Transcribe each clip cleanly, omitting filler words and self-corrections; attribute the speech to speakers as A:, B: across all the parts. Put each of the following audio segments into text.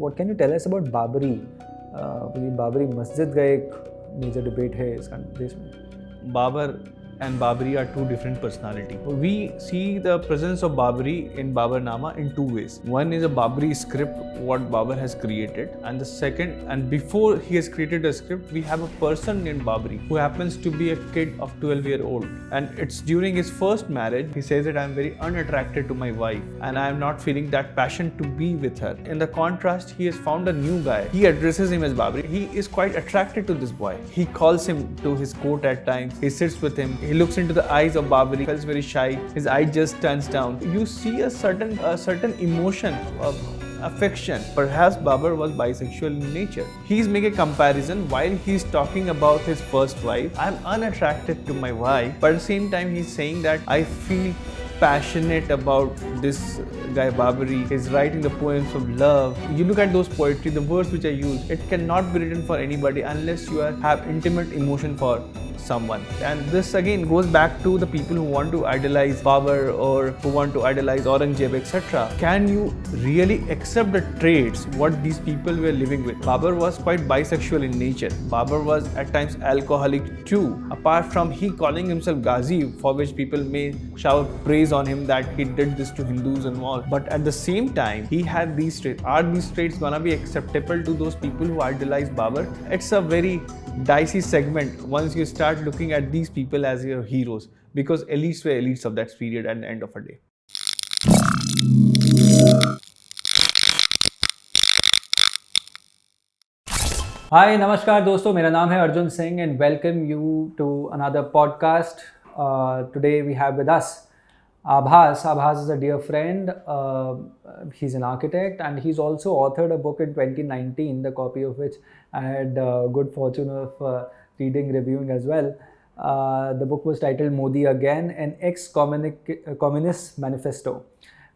A: what can you tell us about Babri? Babri मस्जिद का एक मेजर डिबेट है इस देश में.
B: Babur and Babri are two different personalities. We see the presence of Babri in Babarnama in two ways. One is a Babri script, what Babur has created, and the second, and before he has created a script, we have a person named Babri who happens to be a kid of 12-year-old, and it's during his first marriage. He says that I am very unattracted to my wife and I am not feeling that passion to be with her. In the contrast, he has found a new guy. He addresses him as Babri. He is quite attracted to this boy. He calls him to his court at times. He sits with him. He looks into the eyes of Babri. He feels very shy. His eye just turns down. You see a certain emotion of affection. Perhaps Babur was bisexual in nature. He's making a comparison while he's talking about his first wife. I'm unattracted to my wife, but at the same time he's saying that I feel passionate about this guy Babri. He's writing the poems of love. You look at those poetry, the words which I use, it cannot be written for anybody unless you have intimate emotion for someone. And this again goes back to the people who want to idolize Babur or who want to idolize Aurangzeb, etc. Can you really accept the traits what these people were living with? Babur was quite bisexual in nature. Babur was at times alcoholic too. Apart from he calling himself Ghazi, for which people may shower praise on him that he did this to Hindus and all. But at the same time, he had these traits. Are these traits gonna be acceptable to those people who idolize Babur? It's a very dicey segment once you start looking at these people as your heroes, because elites were elites of that period at the end of a day.
A: Hi, namaskar दोस्तों, मेरा नाम है Arjun Singh and welcome you to another podcast. Today we have with us Aabhas. Aabhas is a dear friend. He's an architect and he's also authored a book in 2019, the copy of which I had good fortune of reading, reviewing as well. The book was titled Modi Again, an ex-communist manifesto.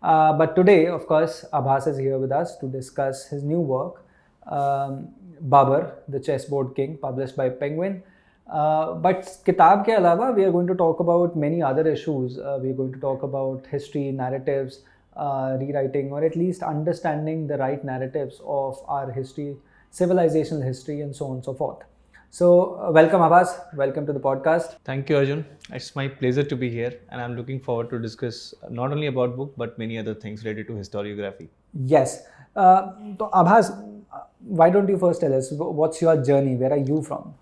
A: But today, of course, Aabhas is here with us to discuss his new work, Babur, the Chessboard King, published by Penguin. But kitab ke alawa, we are going to talk about many other issues. We are going to talk about history, narratives, rewriting, or at least understanding the right narratives of our history, civilizational history, and so on and so forth. So, welcome Aabhas, welcome to the podcast.
B: Thank you, Arjun. It's my pleasure to be here, and I'm looking forward to discuss not only about book but many other things related to historiography.
A: Yes. So Aabhas, why don't you first tell us what's your journey? Where are you from?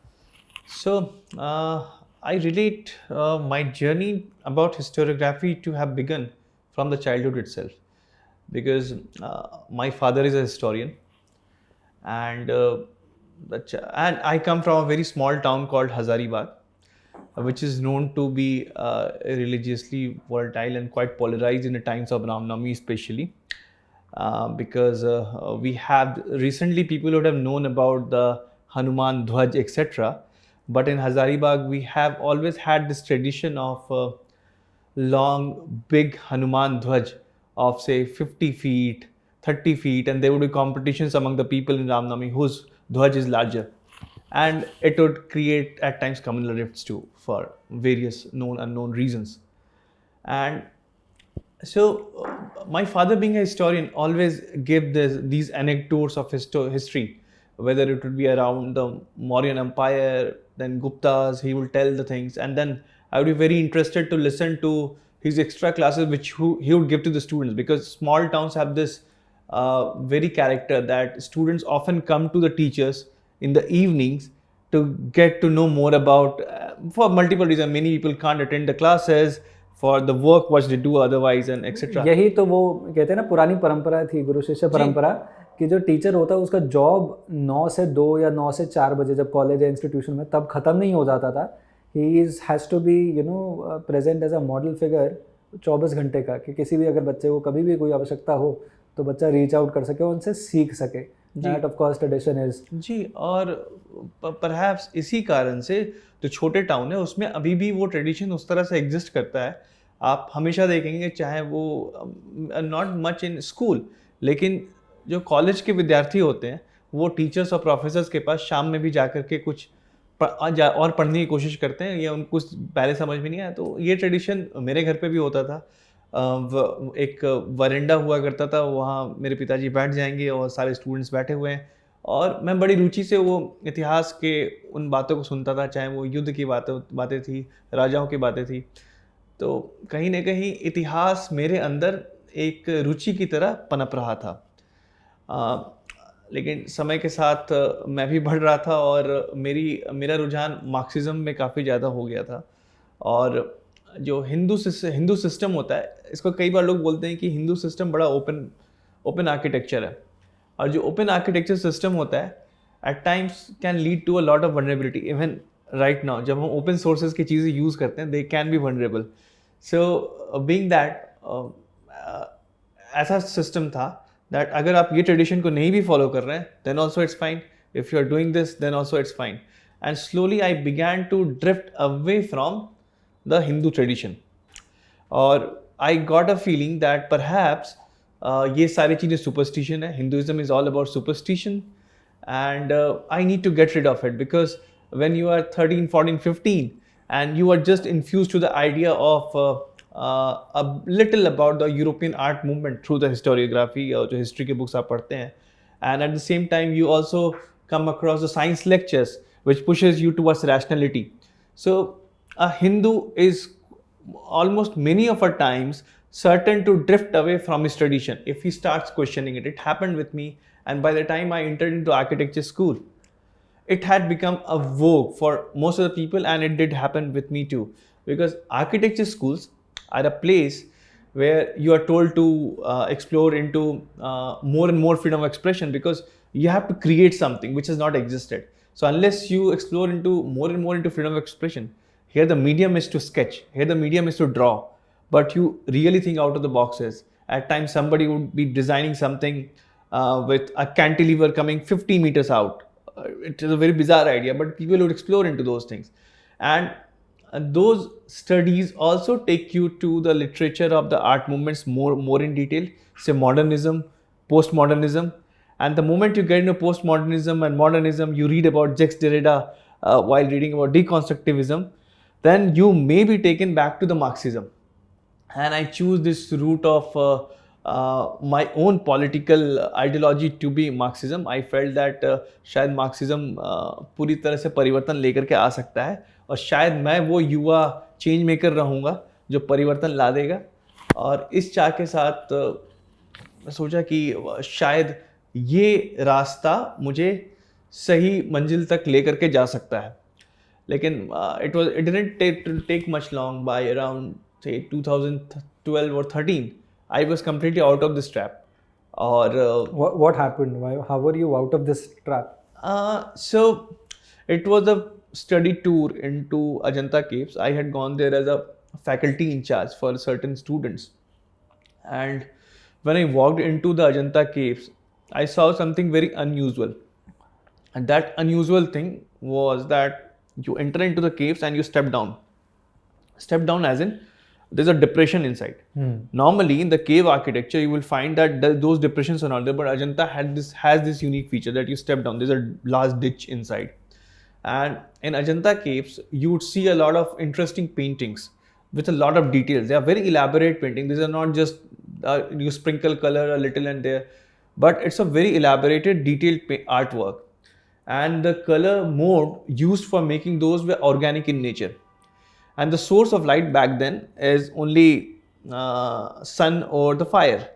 B: So, I relate my journey about historiography to have begun from the childhood itself, because my father is a historian, and I come from a very small town called Hazaribagh, which is known to be religiously volatile and quite polarized in the times of Ram Navami especially, because we have recently people would have known about the Hanuman Dhwaj, etc. But in Hazaribagh, we have always had this tradition of long, big Hanuman Dhwaj of say 50 feet, 30 feet, and there would be competitions among the people in Ram Navami whose Dhwaj is larger. And it would create at times communal rifts too for various known unknown reasons. And so my father, being a historian, always gave these anecdotes of history, whether it would be around the Mauryan Empire, then Guptas. He will tell the things, and then I would be very interested to listen to his extra classes which he would give to the students, because small towns have this very character that students often come to the teachers in the evenings to get to know more about, for multiple reasons. Many people can't attend the classes for the work which they do otherwise, and etc.
A: यही तो वो कहते हैं ना, पुरानी परंपरा थी, गुरु शिष्य परंपरा, कि जो टीचर होता है उसका जॉब 9 से 2 या 9 से 4 बजे जब कॉलेज या इंस्टीट्यूशन में तब ख़त्म नहीं हो जाता था. He has to be present as a model figure 24 घंटे का, कि किसी भी अगर बच्चे को कभी भी कोई आवश्यकता हो तो बच्चा रीच आउट कर सके और उनसे सीख सके. That of course tradition is
B: जी. और परहैप्स इसी कारण से जो छोटे टाउन है उसमें अभी भी वो ट्रेडिशन उस तरह से एग्जिस्ट करता है. आप हमेशा देखेंगे, चाहे वो नॉट मच इन स्कूल, लेकिन जो कॉलेज के विद्यार्थी होते हैं वो टीचर्स और प्रोफेसर्स के पास शाम में भी जाकर के कुछ और पढ़ने की कोशिश करते हैं, या उनको पहले समझ में नहीं आया. तो ये ट्रेडिशन मेरे घर पे भी होता था. एक वरेंडा हुआ करता था, वहाँ मेरे पिताजी बैठ जाएंगे और सारे स्टूडेंट्स बैठे हुए हैं, और मैं बड़ी रुचि से वो इतिहास के उन बातों को सुनता था, चाहे वो युद्ध की बातें थी, राजाओं की बातें थी। तो कहीं ना कहीं इतिहास मेरे अंदर एक रुचि की तरह पनप रहा था। लेकिन समय के साथ मैं भी बढ़ रहा था और मेरा रुझान मार्क्सिज्म में काफ़ी ज़्यादा हो गया था। और जो हिंदू सिस्टम होता है, इसको कई बार लोग बोलते हैं कि हिंदू सिस्टम बड़ा ओपन आर्किटेक्चर है, और जो ओपन आर्किटेक्चर सिस्टम होता है at times can lead to a lot of vulnerability. Even right now जब हम ओपन सोर्सेज की चीज़ें यूज़ करते हैं, they can be vulnerable. So being that ऐसा सिस्टम था दैट अगर आप ये ट्रेडिशन को नहीं भी फॉलो कर रहे हैं, then also it's fine, if you are doing this then also it's fine. And slowly I began to drift away from the Hindu tradition, और I got a feeling that perhaps ये सारी चीज़ें सुपरस्टिशन है, Hinduism is all about superstition, and I need to get rid of it, because when you are 13, 14, 15 and you are just infused to the idea of a little about the European art movement through the historiography or जो history के books आप पढ़ते हैं, and at the same time you also come across the science lectures which pushes you towards rationality. So a Hindu is almost many of our times certain to drift away from his tradition if he starts questioning it. It happened with me, and by the time I entered into architecture school, it had become a vogue for most of the people, and it did happen with me too, because architecture schools are a place where you are told to explore into more and more freedom of expression, because you have to create something which has not existed. So unless you explore into more and more into freedom of expression, here the medium is to sketch, here the medium is to draw, but you really think out of the boxes. At times somebody would be designing something with a cantilever coming 50 meters out. It is a very bizarre idea, but people would explore into those things. And those studies also take you to the literature of the art movements more in detail, say modernism, postmodernism. And the moment you get into postmodernism and modernism, you read about Jacques Derrida while reading about deconstructivism, then you may be taken back to the Marxism. And I choose this route of my own political ideology to be Marxism. I felt that शायद Marxism पूरी तरह से परिवर्तन लेकर के आ सकता है, और शायद मैं वो युवा चेंज मेकर रहूँगा जो परिवर्तन ला देगा। और इस चाह के साथ मैं सोचा कि शायद ये रास्ता मुझे सही मंजिल तक लेकर के जा सकता है। लेकिन it didn't take much long. By around say 2012 or 13, I was completely out of this trap. Or
A: what happened? How were you out of this trap?
B: So it was a study tour into Aanta Caves. I had gone there as a faculty in charge for certain students, and when I walked into the Aanta Caves, I saw something very unusual. And that unusual thing was that you enter into the caves and you step down. Step down as in there's a depression inside. Normally in the cave architecture you will find that those depressions are not there, but Ajanta has this unique feature that you step down, there's a large ditch inside. And in Ajanta Caves you would see a lot of interesting paintings with a lot of details. They are very elaborate paintings. These are not just you sprinkle color a little and there, but it's a very elaborated detailed artwork. And the color mode used for making those were organic in nature. And the source of light back then is only sun or the fire.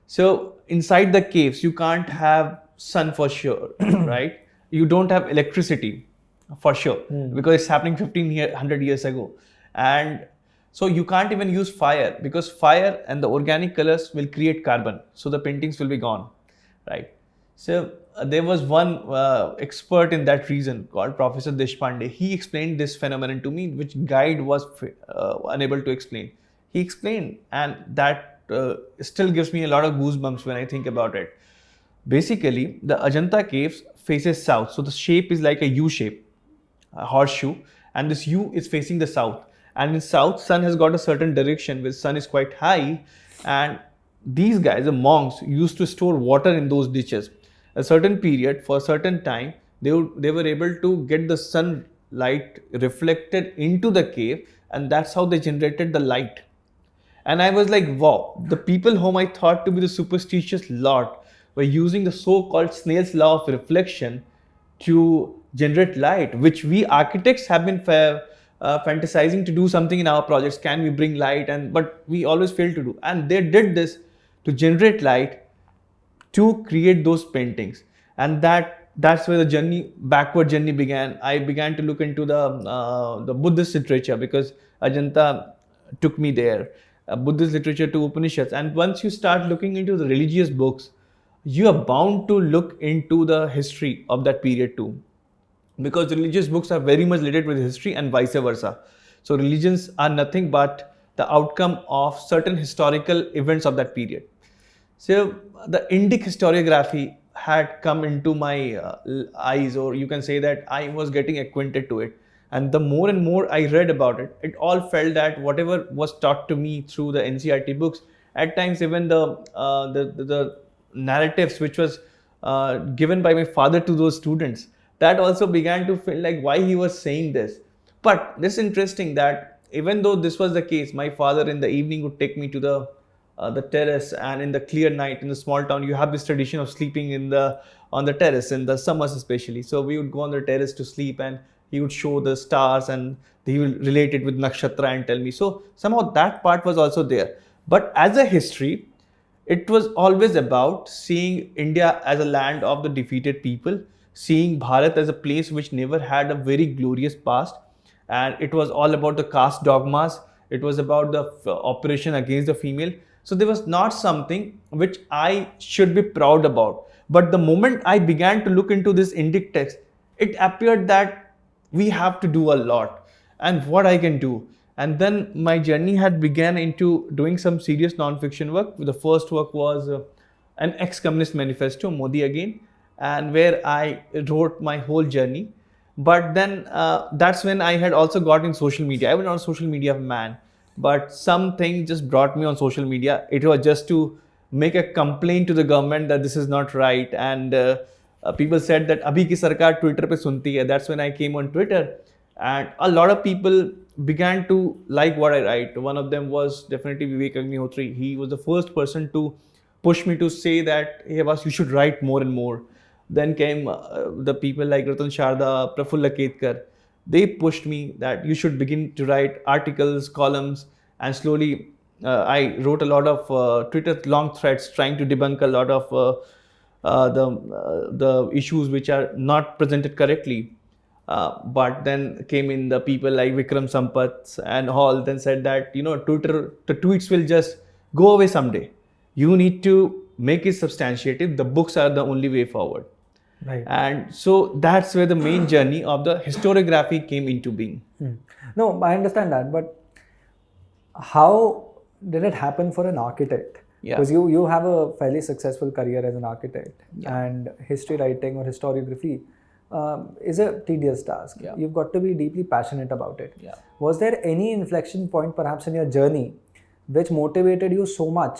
B: So inside the caves you can't have sun for sure, right? You don't have electricity for sure, because it's happening 1500 years ago. And so you can't even use fire, because fire and the organic colors will create carbon, so the paintings will be gone, right? So there was one expert in that region called Professor Deshpande. He explained this phenomenon to me, which guide was unable to explain. He explained, and that still gives me a lot of goosebumps when I think about it. Basically, the Ajanta Caves faces south, so the shape is like a U shape, a horseshoe, and this U is facing the south. And in south, sun has got a certain direction where sun is quite high, and these guys, the monks, used to store water in those ditches. A certain period, for a certain time, they were able to get the sunlight reflected into the cave, and that's how they generated the light. And I was like, wow, the people whom I thought to be the superstitious lot were using the so-called Snell's law of reflection to generate light, which we architects have been fantasizing to do something in our projects. Can we bring light? But we always fail to do. And they did this to generate light to create those paintings. And that's where the backward journey began. I began to look into the Buddhist literature because Ajanta took me there. Buddhist literature to Upanishads. And once you start looking into the religious books, you are bound to look into the history of that period too. Because religious books are very much related with history and vice versa. So religions are nothing but the outcome of certain historical events of that period. So the Indic historiography had come into my eyes, or you can say that I was getting acquainted to it. And the more and more I read about it, it all felt that whatever was taught to me through the NCERT books, at times even the narratives which was given by my father to those students, that also began to feel like why he was saying this. But this is interesting that even though this was the case, my father in the evening would take me to the terrace, and in the clear night in the small town, you have this tradition of sleeping on the terrace in the summers especially. So we would go on the terrace to sleep, and he would show the stars and he will relate it with nakshatra and tell me. So somehow that part was also there. But as a history, it was always about seeing India as a land of the defeated people, seeing Bharat as a place which never had a very glorious past. And it was all about the caste dogmas. It was about the operation against the female. So there was not something which I should be proud about. But the moment I began to look into this Indic text, it appeared that we have to do a lot, and what I can do. And then my journey had began into doing some serious non-fiction work. The first work was an ex-communist manifesto, Modi Again, and where I wrote my whole journey. But then that's when I had also got in social media. I was not a social media man, but something just brought me on social media. It was just to make a complaint to the government that this is not right. And people said that abhi ki sarkar Twitter pe sunti hai. That's when I came on Twitter, and a lot of people began to like what I write. One of them was definitely Vivek Agnihotri. He was the first person to push me to say that, hey Aabhas, you should write more and more. Then came the people like Ratan Sharda, Prafulla Ketkar. They pushed me that you should begin to write articles, columns, and slowly I wrote a lot of Twitter long threads trying to debunk a lot of the issues which are not presented correctly. But then came in the people like Vikram Sampath and all, then said that, Twitter, the tweets will just go away someday. You need to make it substantiative. The books are the only way forward.
A: Right.
B: And so that's where the main journey of the historiography came into being.
A: No, I understand that. But how did it happen for an architect? Because you have a fairly successful career as an architect, and history writing or historiography is a tedious task. You've got to be deeply passionate about it. Was there any inflection point perhaps in your journey which motivated you so much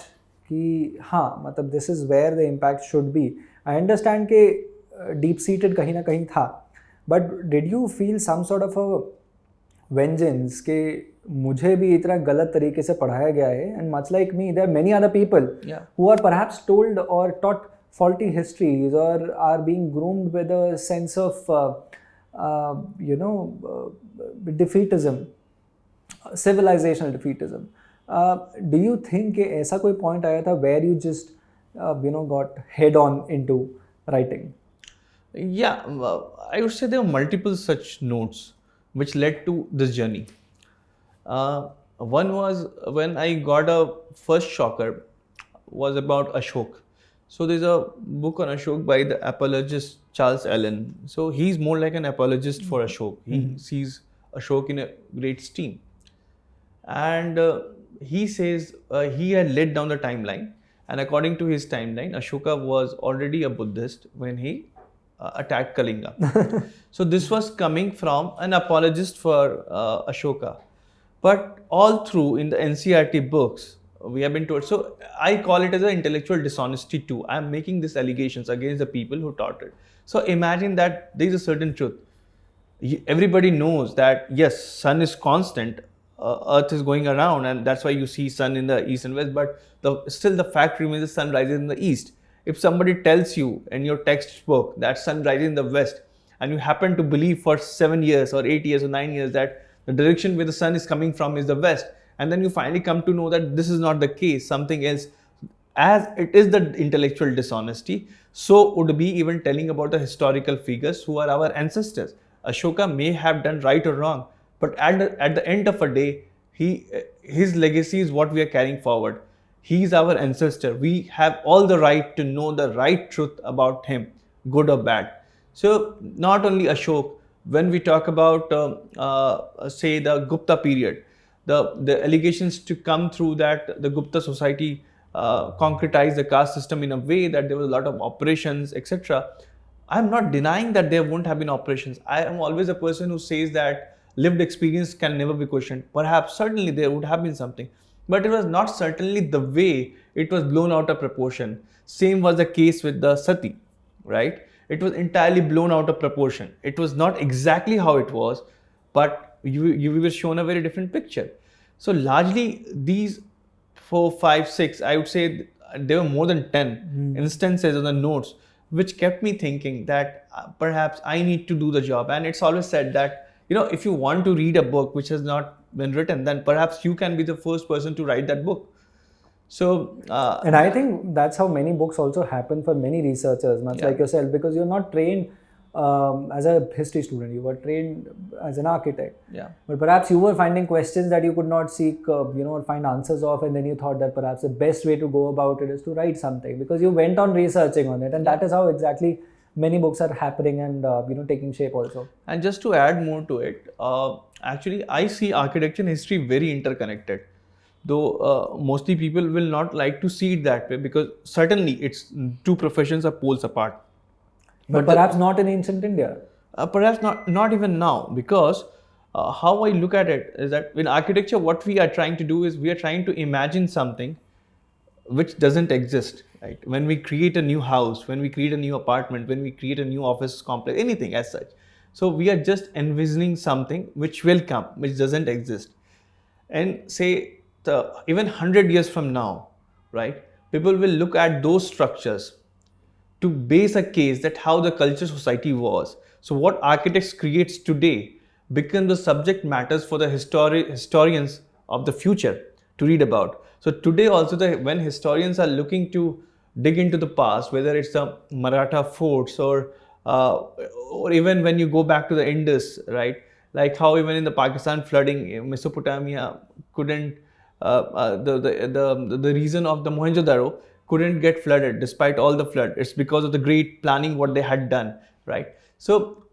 A: कि हाँ मतलब this is where the impact should be? I understand कि deep seated कहीं ना कहीं था, but did you feel some sort of a vengeance कि मुझे भी इतना गलत तरीके से पढ़ाया गया है, and much like me there are many other people who are perhaps told or taught faulty histories or are being groomed with a sense of defeatism, civilizational defeatism. Do you think कि ऐसा कोई point आया था where you just got head on into writing?
B: Yeah, I would say there were multiple such notes which led to this journey. One was when I got a first shocker was about Ashok. So there's a book on Ashok by the apologist Charles Allen. So he's more like an apologist for Ashok. He sees Ashok in a great esteem. And he says he had laid down the timeline. And according to his timeline, Ashoka was already a Buddhist when he attacked Kalinga. So this was coming from an apologist for Ashoka. But all through in the NCERT books, we have been told, so I call it as an intellectual dishonesty too. I am making these allegations against the people who taught it. So imagine that there is a certain truth. Everybody knows that yes, sun is constant, Earth is going around, and that's why you see sun in the east and west. But still the fact remains the sun rises in the east. If somebody tells you in your textbook that sun rises in the west, and you happen to believe for 7 years or 8 years or 9 years that the direction where the sun is coming from is the west, and then you finally come to know that this is not the case, something else, as it is the intellectual dishonesty, so would be even telling about the historical figures who are our ancestors. Ashoka may have done right or wrong, but at the end of a day, his legacy is what we are carrying forward. He is our ancestor. We have all the right to know the right truth about him, good or bad. So not only Ashok, when we talk about say the Gupta period, the allegations to come through that the Gupta society concretized the caste system in a way that there was a lot of operations, etc. I'm not denying that there won't have been operations. I am always a person who says that lived experience can never be questioned. Perhaps, certainly there would have been something, but it was not certainly the way it was blown out of proportion. Same was the case with the sati, right? It was entirely blown out of proportion. It was not exactly how it was, but you were shown a very different picture. So largely these 4, 5, 6, I would say there were more than 10 instances on the notes which kept me thinking that perhaps I need to do the job. And it's always said that, if you want to read a book which has not been written, then perhaps you can be the first person to write that book. So,
A: and I think that's how many books also happen for many researchers, much like yourself, because you're not trained as a history student, you were trained as an architect.
B: Yeah.
A: But perhaps you were finding questions that you could not seek, or find answers of, and then you thought that perhaps the best way to go about it is to write something, because you went on researching on it, and that is how exactly many books are happening and taking shape also.
B: And just to add more to it, actually I see architecture and history very interconnected. Though mostly people will not like to see it that way, because certainly it's two professions are poles apart.
A: But perhaps not in ancient India.
B: Perhaps not even now, because how I look at it is that in architecture, what we are trying to do is we are trying to imagine something which doesn't exist. Right? When we create a new house, when we create a new apartment, when we create a new office complex, anything as such. So we are just envisioning something which will come, which doesn't exist. And say even 100 years from now, right? People will look at those structures to base a case that how the culture society was. So what architects creates today become the subject matters for the historians of the future to read about. So today also when historians are looking to dig into the past, whether it's the Maratha forts or even when you go back to the Indus, right? Like how even in the Pakistan flooding, Mesopotamia couldn't, the reason of the Mohenjo-daro couldn't get flooded despite all the flood. It's because of the great planning what they had done, right? So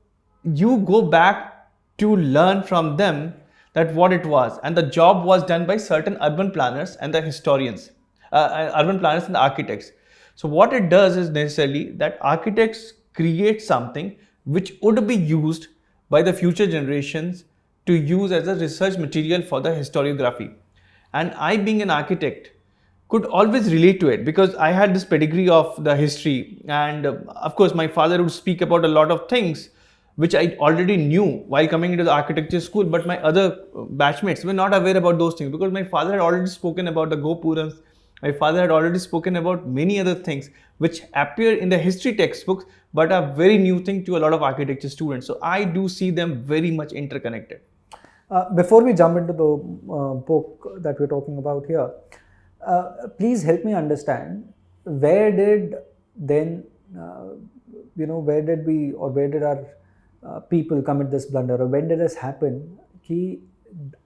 B: you go back to learn from them that what it was, and the job was done by certain urban planners and the historians, urban planners and the architects. So what it does is necessarily that architects create something which would be used by the future generations to use as a research material for the historiography. And I, being an architect, could always relate to it because I had this pedigree of the history, and of course my father would speak about a lot of things which I already knew while coming into the architecture school, but my other batchmates were not aware about those things because my father had already spoken about the Gopurams. My father had already spoken about many other things which appear in the history textbooks but are very new thing to a lot of architecture students. So I do see them very much interconnected.
A: Before we jump into the book that we're talking about here, please help me understand where did our people commit this blunder, or when did this happen?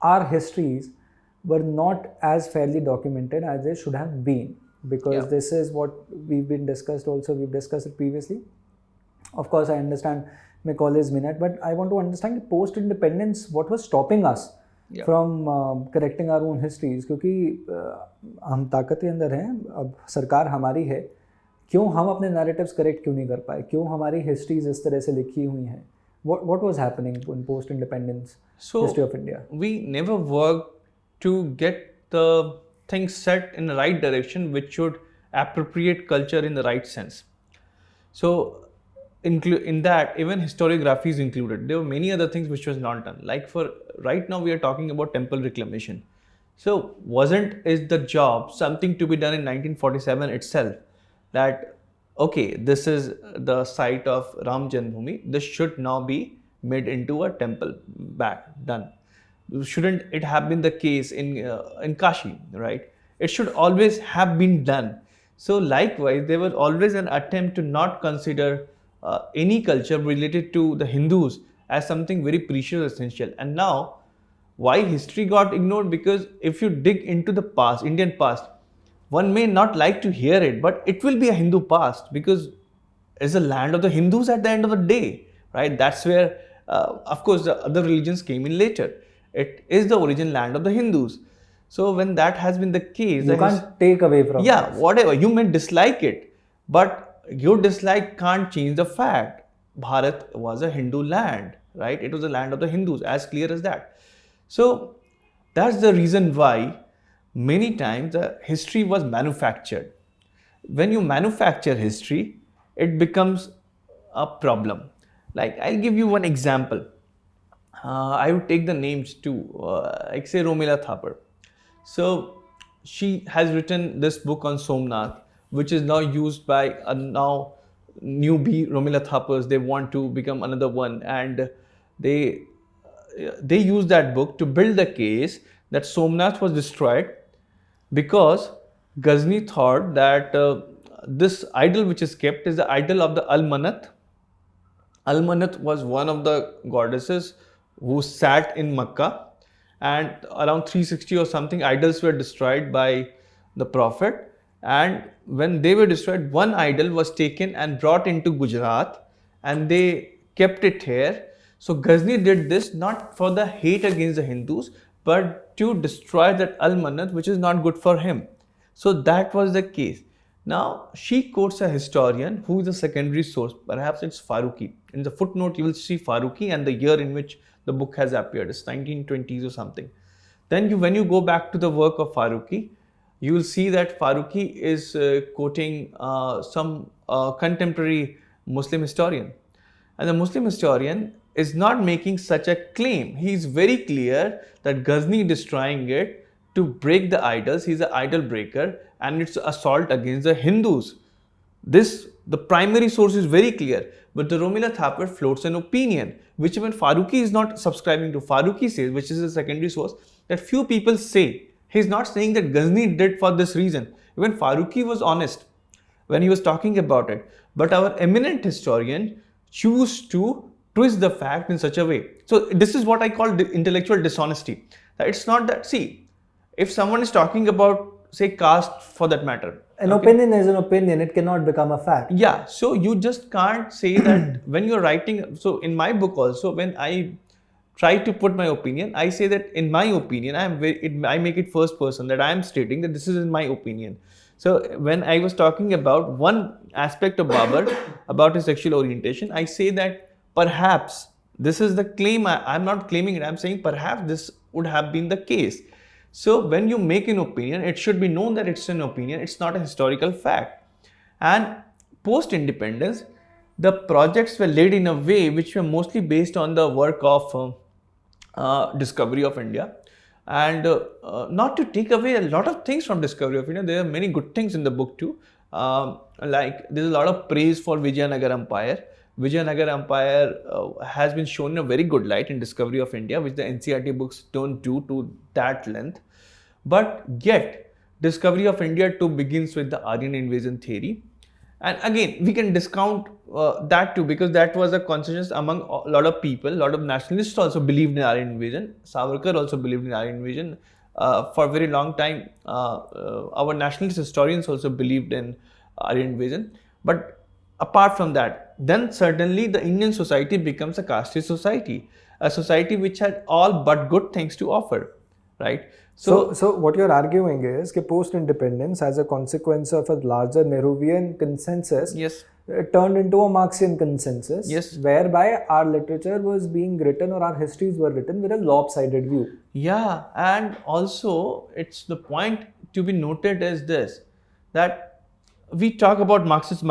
A: Our histories were not as fairly documented as they should have been, because this is what we've discussed it previously. Of course, I understand Macaulay's minute, but I want to understand post-independence, what was stopping us from correcting our own histories? क्योंकि हम ताकत के अंदर हैं, अब सरकार हमारी है, क्यों हम अपने narratives correct क्यों नहीं कर पाए, क्यों हमारी histories इस तरह से लिखी हुई हैं? What was happening in post-independence history of India?
B: We never worked to get the things set in the right direction, which should appropriate culture in the right sense. So in that even historiography is included. There were many other things which was not done. Like for right now we are talking about temple reclamation. So is the job something to be done in 1947 itself, that okay, this is the site of Ram Janmabhoomi, this should now be made into a temple, back done. Shouldn't it have been the case in Kashi, right? It should always have been done. So likewise, there was always an attempt to not consider any culture related to the Hindus as something very precious or essential. And now, why history got ignored? Because if you dig into the past, Indian past, one may not like to hear it, but it will be a Hindu past, because it's the land of the Hindus at the end of the day, right? That's where, of course, the other religions came in later. It is the origin land of the Hindus. So when that has been the case,
A: you can't take away from
B: it. Whatever, you may dislike it, but your dislike can't change the fact Bharat was a Hindu land, right? It was the land of the Hindus, as clear as that. So that's the reason why many times the history was manufactured. When you manufacture history, it becomes a problem. Like, I'll give you one example. I would take the names too, like say Romila Thapar. So she has written this book on Somnath, which is now used by now newbie Romila Thapars. They want to become another one, and they use that book to build the case that Somnath was destroyed because Ghazni thought that this idol which is kept is the idol of the Al-Manat. Al-Manat was one of the goddesses who sat in Makkah, and around 360 or something idols were destroyed by the Prophet. And when they were destroyed, one idol was taken and brought into Gujarat, and they kept it here. So Ghazni did this not for the hate against the Hindus, but to destroy that Al-Manat, which is not good for him. So that was the case. Now she quotes a historian who is a secondary source, perhaps it's Farooqi. In the footnote you will see Farooqi and the year in which the book has appeared, it's 1920s or something. Then when you go back to the work of Farooqi, you will see that Farooqi is quoting some contemporary Muslim historian. And the Muslim historian is not making such a claim. He is very clear that Ghazni destroying it to break the idols. He is an idol breaker, and it's assault against the Hindus. The primary source is very clear. But the Romila Thapar floats an opinion, which even Farooqi is not subscribing to. Farooqi says, which is a secondary source, that few people say. He's not saying that Ghazni did for this reason. Even Farooqi was honest when he was talking about it. But our eminent historian chose to twist the fact in such a way. So this is what I call intellectual dishonesty. It's not that, see, if someone is talking about, say, caste for that matter.
A: An opinion is an opinion, it cannot become a fact.
B: Yeah, so you just can't say that when you're writing. So in my book also, when I try to put my opinion, I say that in my opinion, I make it first person, that I am stating that this is in my opinion. So when I was talking about one aspect of Babur, about his sexual orientation, I say that perhaps this is the claim. I'm not claiming it, I'm saying perhaps this would have been the case. So when you make an opinion, it should be known that it's an opinion, it's not a historical fact. And post-independence, the projects were laid in a way which were mostly based on the work of discovery of India. And not to take away a lot of things from discovery of India, there are many good things in the book too. Like there's a lot of praise for Vijayanagar Empire. Vijayanagar Empire has been shown in a very good light in discovery of India, which the NCERT books don't do to that length. But yet, discovery of India too begins with the Aryan invasion theory. And again, we can discount that too, because that was a consensus among a lot of people. A lot of nationalists also believed in Aryan invasion. Savarkar also believed in Aryan invasion. For a very long time, our nationalist historians also believed in Aryan invasion. But apart from that, then certainly the Indian society becomes a caste society. A society which had all but good things to offer, right?
A: So what you're arguing is that post-independence, as a consequence of a larger Nehruvian consensus,
B: yes,
A: it turned into a Marxian consensus,
B: yes,
A: whereby our literature was being written, or our histories were written with a lopsided view.
B: Yeah, and also it's the point to be noted is this, that we talk about Marxists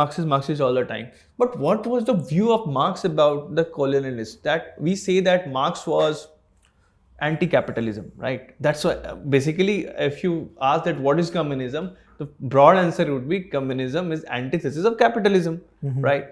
B: all the time. But what was the view of Marx about the colonialists? That we say that Marx was anti-capitalism, right? That's why basically, if you ask that what is communism, the broad answer would be communism is antithesis of capitalism, right?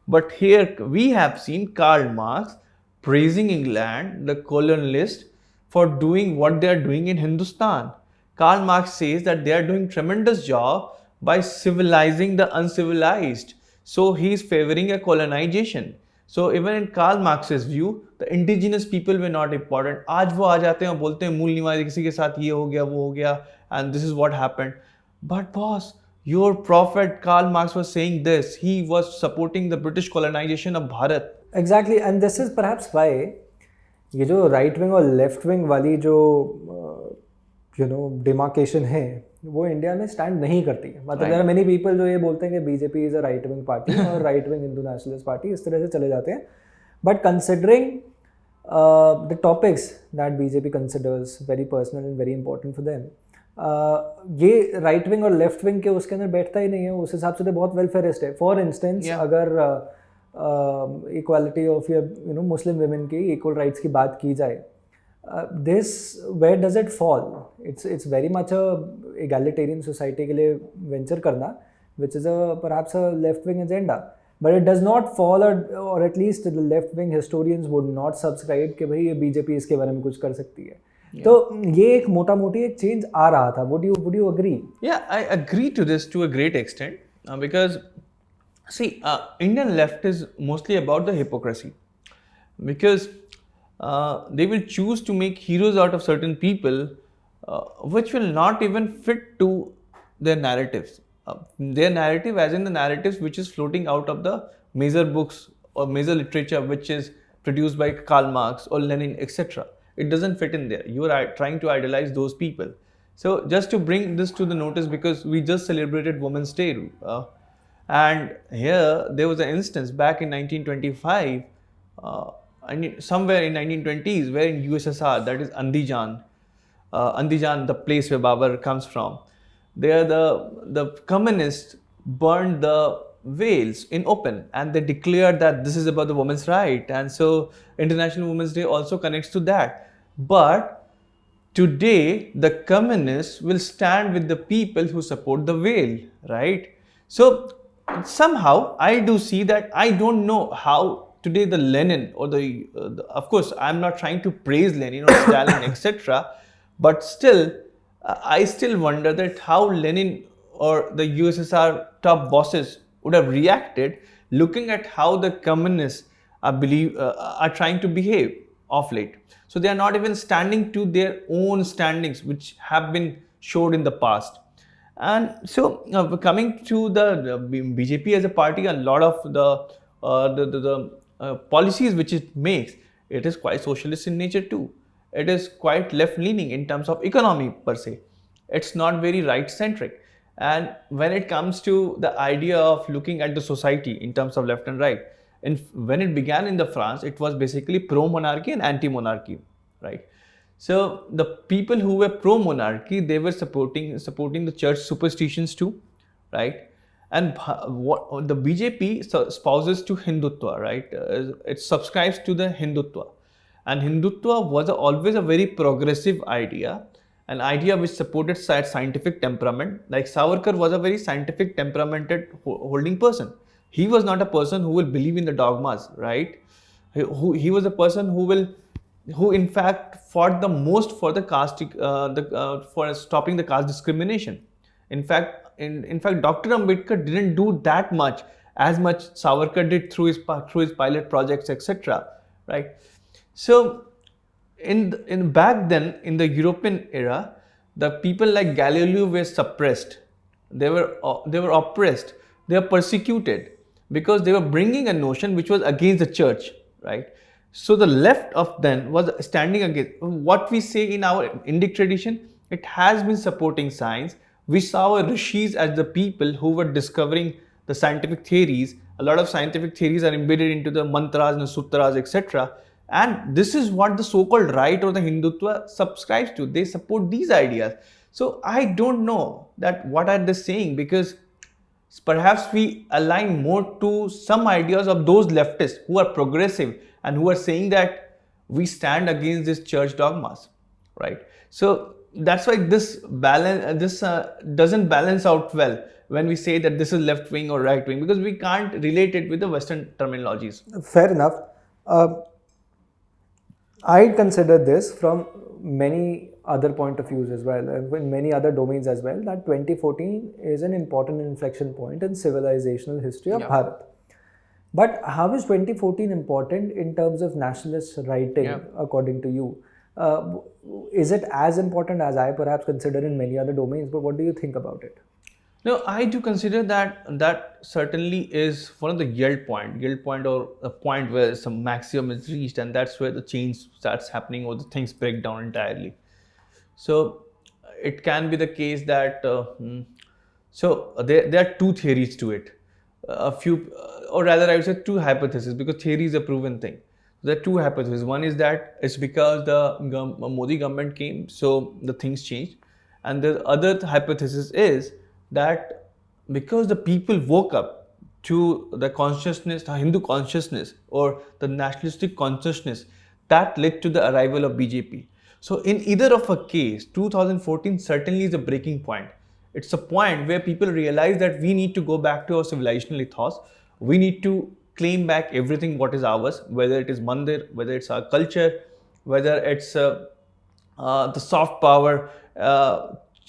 B: But here we have seen Karl Marx praising England, the colonialist, for doing what they are doing in Hindustan. Karl Marx says that they are doing tremendous job by civilizing the uncivilized. So he is favoring a colonization. So even in Karl Marx's view, the indigenous people were not important. आज वो आ जाते हैं और बोलते हैं मूल निवासी किसी के साथ ये हो गया वो हो गया and this is what happened. But boss, your prophet Karl Marx was saying this. He was supporting the British colonization of Bharat.
A: Exactly, and this is perhaps why ये जो राइट विंग और लेफ्ट विंग वाली जो demarcation है वो India में stand नहीं करती है. मतलब देयर आर मेनी पीपल जो ये बोलते हैं कि BJP is a right wing party और right wing Hindu nationalist party, इस तरह से चले जाते हैं. But considering the topics that BJP considers very personal and very important for them, ये राइट विंग और लेफ्ट विंग के उसके अंदर बैठता ही नहीं है. उस हिसाब से तो बहुत वेलफेयरिस्ट है. फॉर इंस्टेंस अगर इक्वालिटी ऑफ मुस्लिम वुमेन की इक्वल राइट्स की बात की जाए, this where does it fall? It's very much a egalitarian society के लिए venture करना, which is perhaps a left wing agenda, but it does not fall, or at least the left wing historians would not subscribe कि भाई ये BJP इसके बारे में कुछ कर सकती है. तो ये एक मोटा मोटी एक चेंज आ रहा था. would you agree?
B: Yeah, I agree to this to a great extent, because see, Indian left is mostly about the hypocrisy, because they will choose to make heroes out of certain people, which will not even fit to their narratives. Their narrative, as in the narratives which is floating out of the major books or major literature which is produced by Karl Marx or Lenin, etc. It doesn't fit in there. You are trying to idolize those people. So just to bring this to the notice, because we just celebrated Women's Day, and here there was an instance back in 1925, somewhere in 1920s, where in USSR, that is Andijan, the place where Babur comes from, there the communists burned the veils in open, and they declared that this is about the women's right, and so International Women's Day also connects to that. But today the communists will stand with the people who support the veil, right? So somehow I do see that. I don't know how today the Lenin or of course I'm not trying to praise Lenin or Stalin etc, but still I still wonder that how Lenin or the USSR top bosses would have reacted looking at how the communists are trying to behave of late. So they are not even standing to their own standings which have been showed in the past. And so coming to the BJP as a party, a lot of the policies which it makes, it is quite socialist in nature too. It is quite left leaning in terms of economy per se. It's not very right centric. And when it comes to the idea of looking at the society in terms of left and right, and when it began in the France, it was basically pro-monarchy and anti-monarchy, right? So the people who were pro-monarchy, they were supporting the church superstitions too, right? And what the BJP spouses to Hindutva, right? It subscribes to the Hindutva, and Hindutva was always a very progressive idea, an idea which supported scientific temperament. Like Savarkar was a very scientific temperamented holding person. He was not a person who will believe in the dogmas, right? He was a person who in fact fought the most for the caste, for stopping the caste discrimination. In fact, Dr. Ambedkar didn't do that much, as much Savarkar did through his pilot projects, etc. Right? So, in back then in the European era, the people like Galileo were suppressed. They were oppressed. They were persecuted because they were bringing a notion which was against the church, right? So the left of then was standing against what we say in our Indic tradition. It has been supporting science. We saw our rishis as the people who were discovering the scientific theories. A lot of scientific theories are embedded into the mantras and the sutras, etc. And this is what the so-called right or the Hindutva subscribes to. They support these ideas. So I don't know that what are they saying, because perhaps we align more to some ideas of those leftists who are progressive and who are saying that we stand against these church dogmas, right? So that's why this doesn't balance out well when we say that this is left wing or right wing, because we can't relate it with the Western terminologies.
A: Fair enough. I consider this from many other point of views as well, and in many other domains as well, that 2014 is an important inflection point in civilizational history of Bharat. But how is 2014 important in terms of nationalist writing, according to you? Is it as important as I perhaps consider in many other domains? But what do you think about it?
B: No, I do consider that certainly is one of the yield point or a point where some maximum is reached, and that's where the change starts happening or the things break down entirely. So it can be the case that there are two theories to it, or rather I would say two hypotheses, because theory is a proven thing. There are two hypotheses. One is that it's because the Modi government came, so the things changed, and the other hypothesis is that because the people woke up to the consciousness, the Hindu consciousness or the nationalistic consciousness, that led to the arrival of BJP. So in either of a case, 2014 certainly is a breaking point. It's a point where people realize that we need to go back to our civilizational ethos. We need to claim back everything what is ours, whether it is mandir, whether it's our culture, whether it's the soft power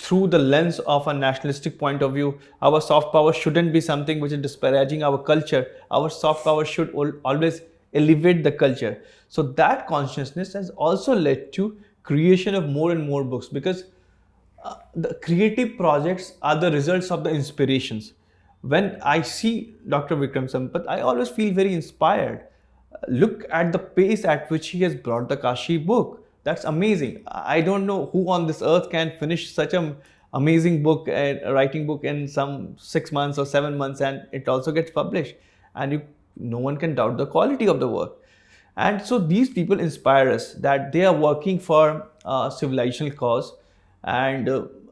B: through the lens of a nationalistic point of view. Our soft power shouldn't be something which is disparaging our culture. Our soft power should always elevate the culture. So that consciousness has also led to creation of more and more books, because the creative projects are the results of the inspirations. When I see Dr. Vikram Sampath, I always feel very inspired. Look at the pace at which he has brought the Kashi book. That's amazing. I don't know who on this earth can finish such an amazing book, a writing book, in some 6 months or 7 months, and it also gets published. And no one can doubt the quality of the work. And so these people inspire us that they are working for a civilizational cause, and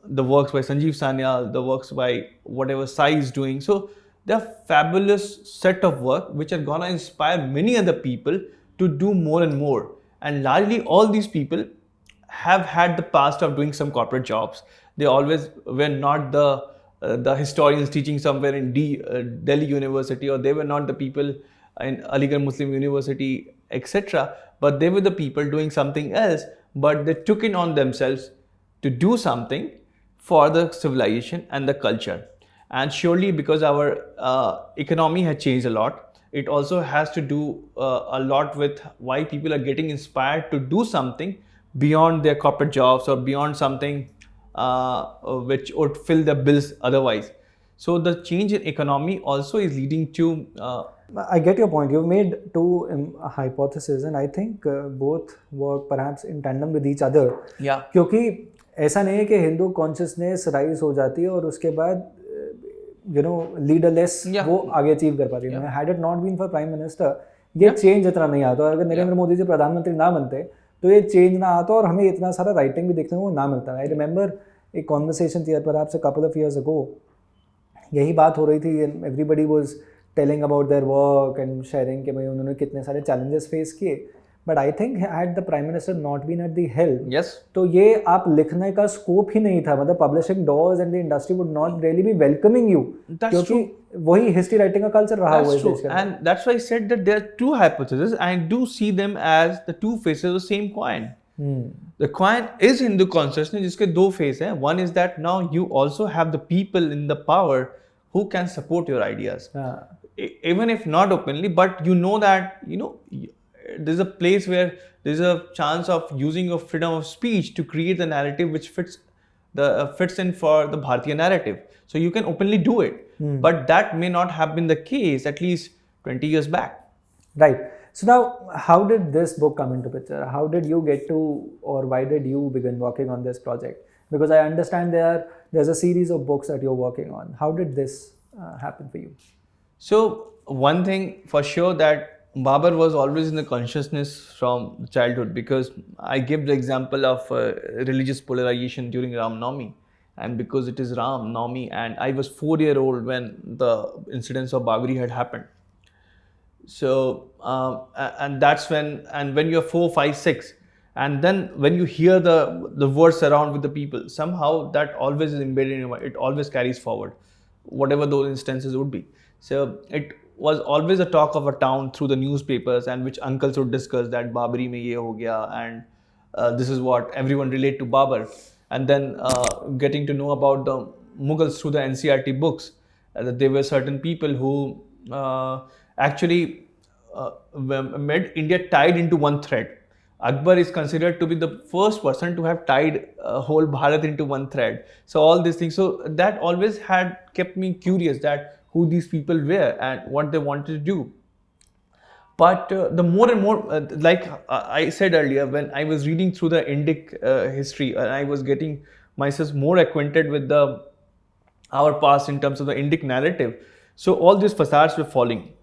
B: the works by Sanjeev Sanyal, the works by whatever Sai is doing. So they're a fabulous set of work which are gonna inspire many other people to do more and more. And largely all these people have had the past of doing some corporate jobs. They always were not the historians teaching somewhere in Delhi University, or they were not the people in Aligarh Muslim University, etc. But they were the people doing something else, but they took it on themselves to do something for the civilization and the culture. And surely because our economy has changed a lot, it also has to do a lot with why people are getting inspired to do something beyond their corporate jobs or beyond something which would fill their bills otherwise. So the change in economy also is leading to...
A: I get your point. You've made two hypotheses, and I think both work perhaps in tandem with each other.
B: Yeah.
A: क्योंकि ऐसा नहीं है कि Hindu consciousness rise हो जाती है और उसके बाद लीडरलेस वो आगे अचीव कर पाती है. Had it not been for prime minister, ये चेंज इतना नहीं आता. अगर नरेंद्र मोदी जी प्रधानमंत्री ना बनते तो ये चेंज ना आता और हमें इतना सारा राइटिंग भी देखने को ना मिलता. आई रिमेंबर एक कॉन्वर्सेशन थी perhaps a couple of years ago, यही बात हो रही थी, everybody was telling about their work and sharing कि भाई उन्होंने कितने सारे चैलेंजेस फेस किए. But I think had the prime minister not been at the help, तो ये आप लिखने का स्कोप ही नहीं था. मतलब publishing doors and the industry would not really be welcoming you, क्योंकि वही हिस्ट्री राइटिंग का कल्चर रहा हुआ है देश का.
B: And that's why I said that there are two hypothesis. I do see them as the two faces of the same coin. The coin is Hindu consciousness, जिसके दो फेस हैं. One is that now you also have the people in the power who can support your ideas, even if not openly, but you know that there's a place where there's a chance of using your freedom of speech to create the narrative which fits in for the Bharatiya narrative. So you can openly do it, but that may not have been the case at least 20 years back.
A: Right. So now, how did this book come into picture? How did you get to, or why did you begin working on this project? Because I understand there's a series of books that you're working on. How did this happen for you?
B: So one thing for sure, that Babur was always in the consciousness from childhood, because I give the example of religious polarization during Ram Navami, and because it is Ram Navami, and I was 4 years old when the incidents of Babri had happened. So and that's when you're 4, 5, 6, and then when you hear the words around with the people, somehow that always is embedded in your mind. It always carries forward, whatever those instances would be. So it was always a talk of a town through the newspapers, and which uncles would discuss that Babri mein ye ho gaya, and this is what everyone relate to Babur. And then getting to know about the Mughals through the NCRT books, that there were certain people who actually made India tied into one thread. Akbar is considered to be the first person to have tied whole Bharat into one thread. So all these things, so that always had kept me curious that who these people were and what they wanted to do. But the more and more, like I said earlier, when I was reading through the Indic history, I was getting myself more acquainted with our past in terms of the Indic narrative. So all these facades were falling.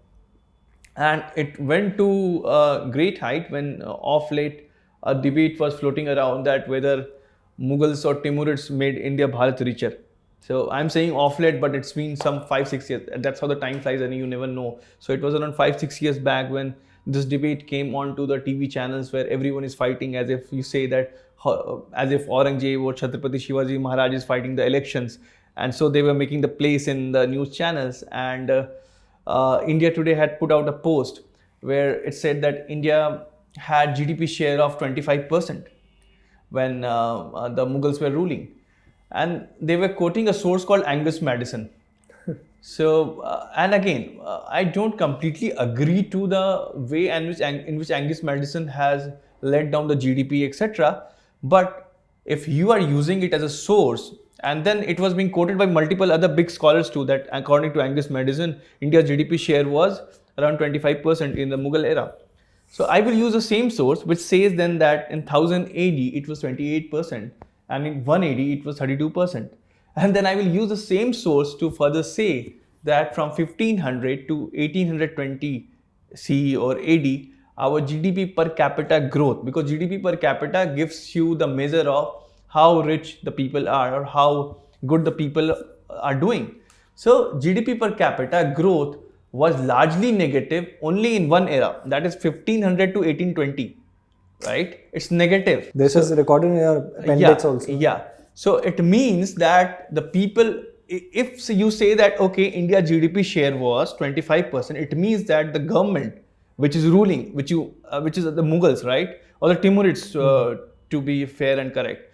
B: And it went to a great height when off late a debate was floating around that whether Mughals or Timurids made India Bharat richer. So I'm saying off late, but it's been some 5, 6 years. That's how the time flies, and you never know. So it was around 5, 6 years back when this debate came onto the TV channels where everyone is fighting, as if you say that, as if Aurangzeb or Chhatrapati Shivaji Maharaj is fighting the elections. And so they were making the place in the news channels. And India Today had put out a post where it said that India had GDP share of 25% when the Mughals were ruling. And they were quoting a source called Angus Madison. So, and again, I don't completely agree to the way in which Angus Madison has let down the GDP, etc. But if you are using it as a source, and then it was being quoted by multiple other big scholars too, that according to Angus Madison, India's GDP share was around 25% in the Mughal era. So I will use the same source, which says then that in 1000 AD it was 28%, and in 180 it was 32%. And then I will use the same source to further say that from 1500 to 1820 CE or AD, our GDP per capita growth, because GDP per capita gives you the measure of how rich the people are or how good the people are doing. So GDP per capita growth was largely negative only in one era, that is 1500 to 1820, right? It's negative.
A: This is recorded in your appendix also.
B: Yeah. So it means that the people, if you say that, okay, India GDP share was 25%, it means that the government which is ruling, which is the Mughals, right? Or the Timurids, to be fair and correct.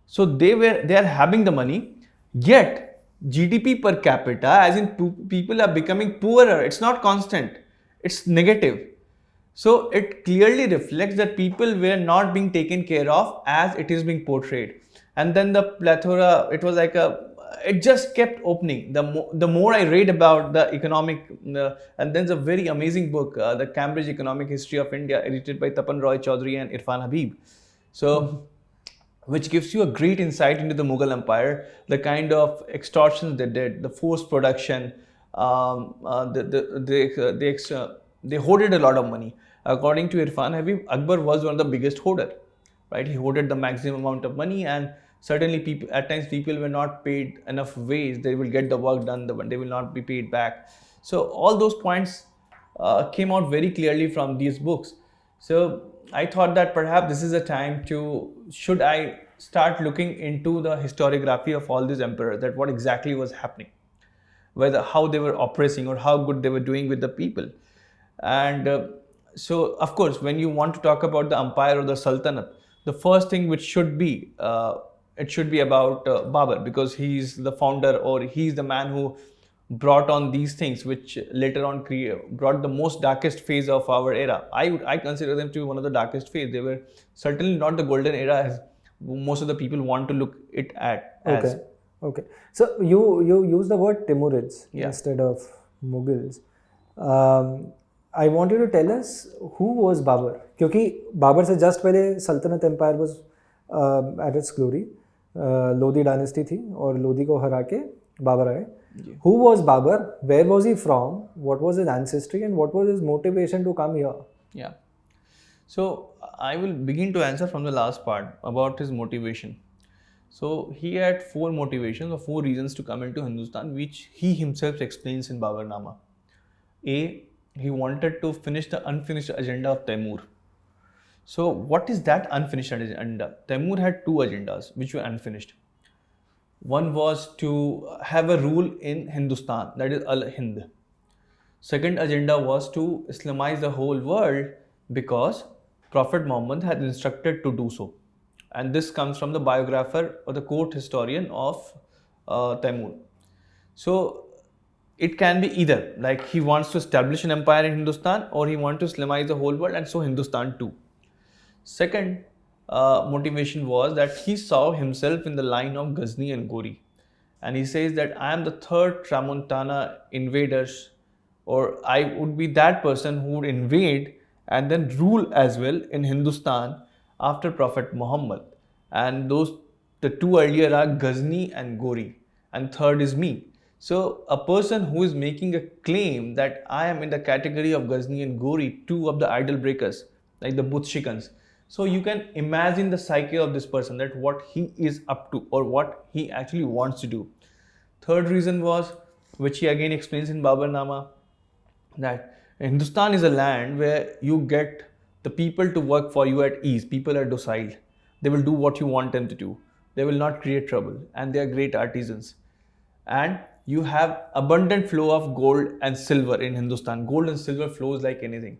B: So they are having the money, yet GDP per capita, as in people are becoming poorer. It's not constant, it's negative. So it clearly reflects that people were not being taken care of as it is being portrayed. And then the plethora, it was like it just kept opening. The more I read about the economic, and there's a very amazing book, the Cambridge Economic History of India, edited by Tapan Roy Chaudhary and Irfan Habib. So, which gives you a great insight into the Mughal Empire, the kind of extortions they did, the forced production, they hoarded a lot of money. According to Irfan Habib, Akbar was one of the biggest hoarder, right? He hoarded the maximum amount of money, and certainly at times people were not paid enough wage. They will get the work done, they will not be paid back. So all those points came out very clearly from these books. So I thought that perhaps this is a time should I start looking into the historiography of all these emperors, that what exactly was happening, how they were oppressing or how good they were doing with the people. And so of course, when you want to talk about the empire or the sultanate, the first thing which should be, it should be about Babur, because he's the founder, or he's the man who brought on these things which later on brought the most darkest phase of our era. I consider them to be one of the darkest phase. They were certainly not the golden era as most of the people want to look it at as.
A: Okay. So you use the word Timurids instead of Mughals. I want you to tell us who was Babur, क्योंकि बाबर से just पहले सल्तनत empire was at its glory. Lodi dynasty थी और लोधी को हरा के बाबर आए. Who was Babur? Where was he from? What was his ancestry, and what was his motivation to come here?
B: Yeah. So I will begin to answer from the last part about his motivation. So he had 4 motivations or 4 reasons to come into Hindustan, which he himself explains in Babarnama. A, he wanted to finish the unfinished agenda of Taimur. So what is that unfinished agenda? Taimur had 2 agendas which were unfinished. One was to have a rule in Hindustan, that is Al-Hind. Second agenda was to Islamize the whole world because Prophet Muhammad had instructed to do so. And this comes from the biographer or the court historian of Taimur. So it can be either, like he wants to establish an empire in Hindustan, or he wants to Islamize the whole world, and so Hindustan too. Second motivation was that he saw himself in the line of Ghazni and Gori. And he says that I am the third Tramontana invaders, or I would be that person who would invade and then rule as well in Hindustan after Prophet Muhammad. And the 2 earlier are Ghazni and Gori, and third is me. So a person who is making a claim that I am in the category of Ghazni and Gori, 2 of the idol breakers, like the Buthshikans. So you can imagine the psyche of this person, that what he is up to or what he actually wants to do. Third reason was, which he again explains in Babarnama, that Hindustan is a land where you get the people to work for you at ease. People are docile. They will do what you want them to do. They will not create trouble, and they are great artisans. And you have abundant flow of gold and silver in Hindustan. Gold and silver flows like anything.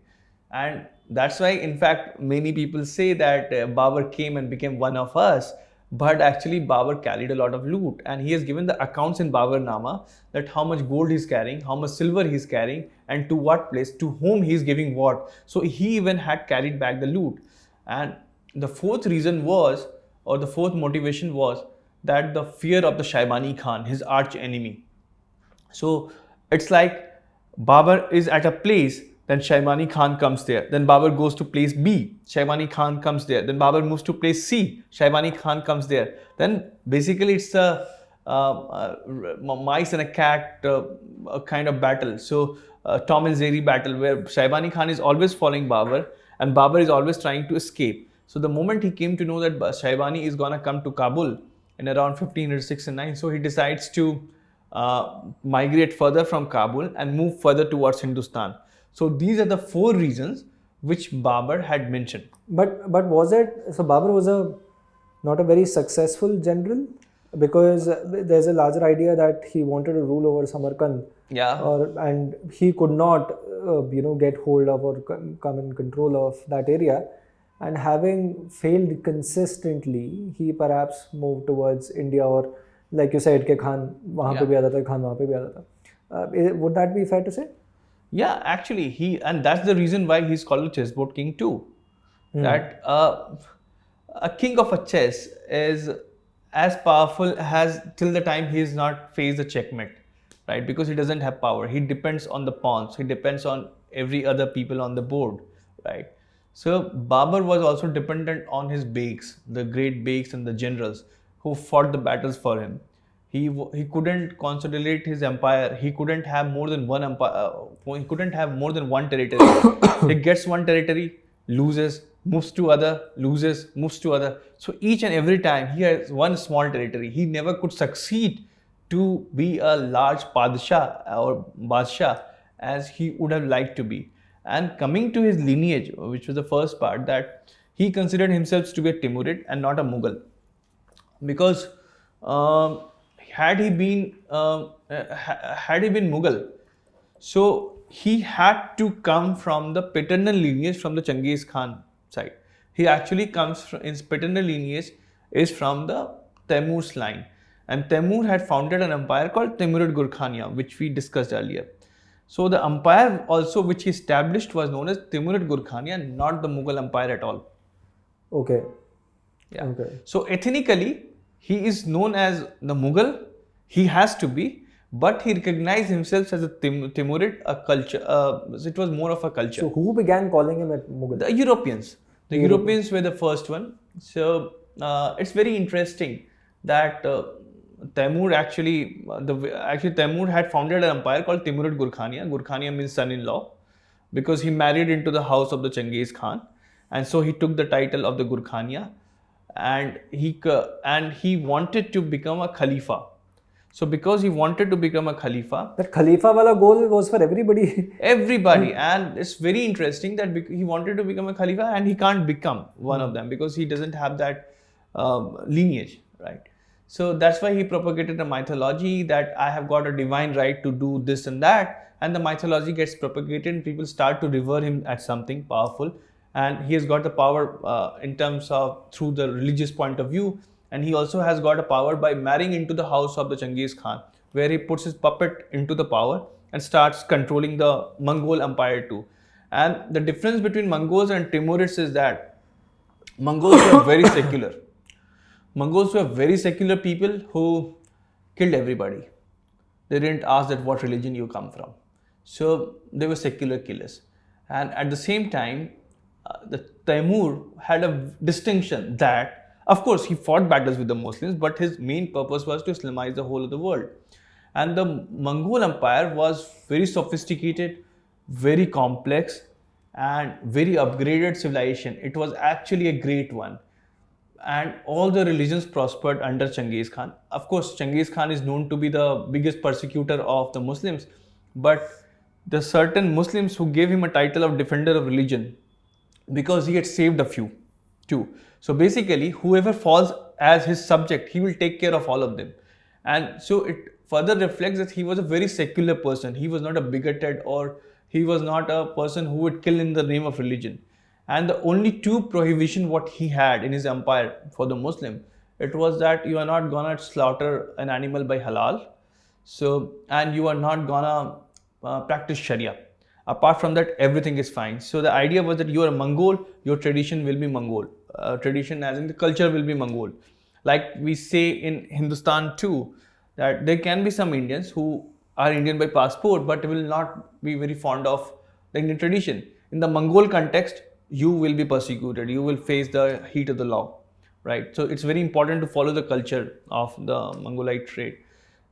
B: And that's why, in fact, many people say that Babur came and became one of us. But actually, Babur carried a lot of loot, and he has given the accounts in Babarnama that how much gold he's carrying, how much silver he's carrying, and to what place, to whom he's giving what. So he even had carried back the loot. And the fourth reason was, or the fourth motivation was, that the fear of the Shaibani Khan, his arch enemy. So it's like Babur is at a place, then Shaibani Khan comes there. Then Babur goes to place B. Shaibani Khan comes there. Then Babur moves to place C. Shaibani Khan comes there. Then basically it's a mice and a cat a kind of battle. So Tom and Jerry battle, where Shaibani Khan is always following Babur and Babur is always trying to escape. So the moment he came to know that Shaibani is gonna come to Kabul in around 1506 and 9, so he decides to migrate further from Kabul and move further towards Hindustan. So these are the 4 reasons which Babur had mentioned.
A: But was it, so Babur was not a very successful general, because there's a larger idea that he wanted to rule over Samarkand.
B: Yeah.
A: And he could not get hold of or come in control of that area. And having failed consistently, he perhaps moved towards India, or like you said, ke Khan wahan pe bhi aata tha, Khan wahan pe bhi aata tha. Would that be fair to say?
B: Yeah, actually, and that's the reason why he's called the Chessboard King too. That a king of a chess is as powerful as till the time he is not faced a checkmate, right? Because he doesn't have power. He depends on the pawns. He depends on every other people on the board, right? So Babur was also dependent on his beygs, the great beygs and the generals who fought the battles for him. He couldn't consolidate his empire. He couldn't have more than one empire. He couldn't have more than one territory. He gets one territory, loses, moves to other, loses, moves to other. So each and every time he has one small territory. He never could succeed to be a large padshah or badshah as he would have liked to be. And coming to his lineage, which was the first part, that he considered himself to be a Timurid and not a Mughal, because had he been Mughal, so he had to come from the paternal lineage from the Genghis Khan side. He actually comes from, his paternal lineage is from the Taimur's line, and Taimur had founded an empire called Timurid Gurkhania, which we discussed earlier. So the empire also which he established was known as Timurid Gurkhania, not the Mughal Empire at all.
A: Okay.
B: Yeah.
A: Okay.
B: So ethnically, he is known as the Mughal. He has to be, but he recognized himself as a Timurid, a culture. It was more of a culture.
A: So who began calling him a Mughal?
B: The Europeans. The Europeans were the first one. So it's very interesting that Taimur Taimur had founded an empire called Timurid Gurkhania. Gurkhania means son-in-law, because he married into the house of the Genghis Khan, and so he took the title of the Gurkhania. and he wanted to become a Khalifa. So because he wanted to become a Khalifa,
A: that Khalifa wala goal was for everybody.
B: everybody, and it's very interesting that he wanted to become a Khalifa and he can't become one of them because he doesn't have that lineage, right? So that's why he propagated a mythology that I have got a divine right to do this and that, and the mythology gets propagated and people start to revere him as something powerful, and he has got the power in terms of through the religious point of view, and he also has got a power by marrying into the house of the Genghis Khan, where he puts his puppet into the power and starts controlling the Mongol Empire too. And the difference between Mongols and Timurids is that Mongols were very secular. Mongols were very secular people who killed everybody. They didn't ask that what religion you come from. So they were secular killers. And at the same time, the Timur had a distinction that, of course, he fought battles with the Muslims, but his main purpose was to Islamize the whole of the world. And the Mongol Empire was very sophisticated, very complex, and very upgraded civilization. It was actually a great one. And all the religions prospered under Genghis Khan. Of course, Genghis Khan is known to be the biggest persecutor of the Muslims, but the certain Muslims who gave him a title of defender of religion because he had saved a few too. So basically, whoever falls as his subject, he will take care of all of them. And so it further reflects that he was a very secular person. He was not a bigoted, or he was not a person who would kill in the name of religion. And the only two prohibition what he had in his empire for the Muslim, it was that you are not gonna slaughter an animal by halal. So, and you are not gonna practice Sharia. Apart from that, everything is fine. So the idea was that you are a Mongol, your tradition will be Mongol. Tradition as in the culture will be Mongol. Like we say in Hindustan too, that there can be some Indians who are Indian by passport, but will not be very fond of the Indian tradition. In the Mongol context, you will be persecuted, you will face the heat of the law, right? So it's very important to follow the culture of the Mongolite trade.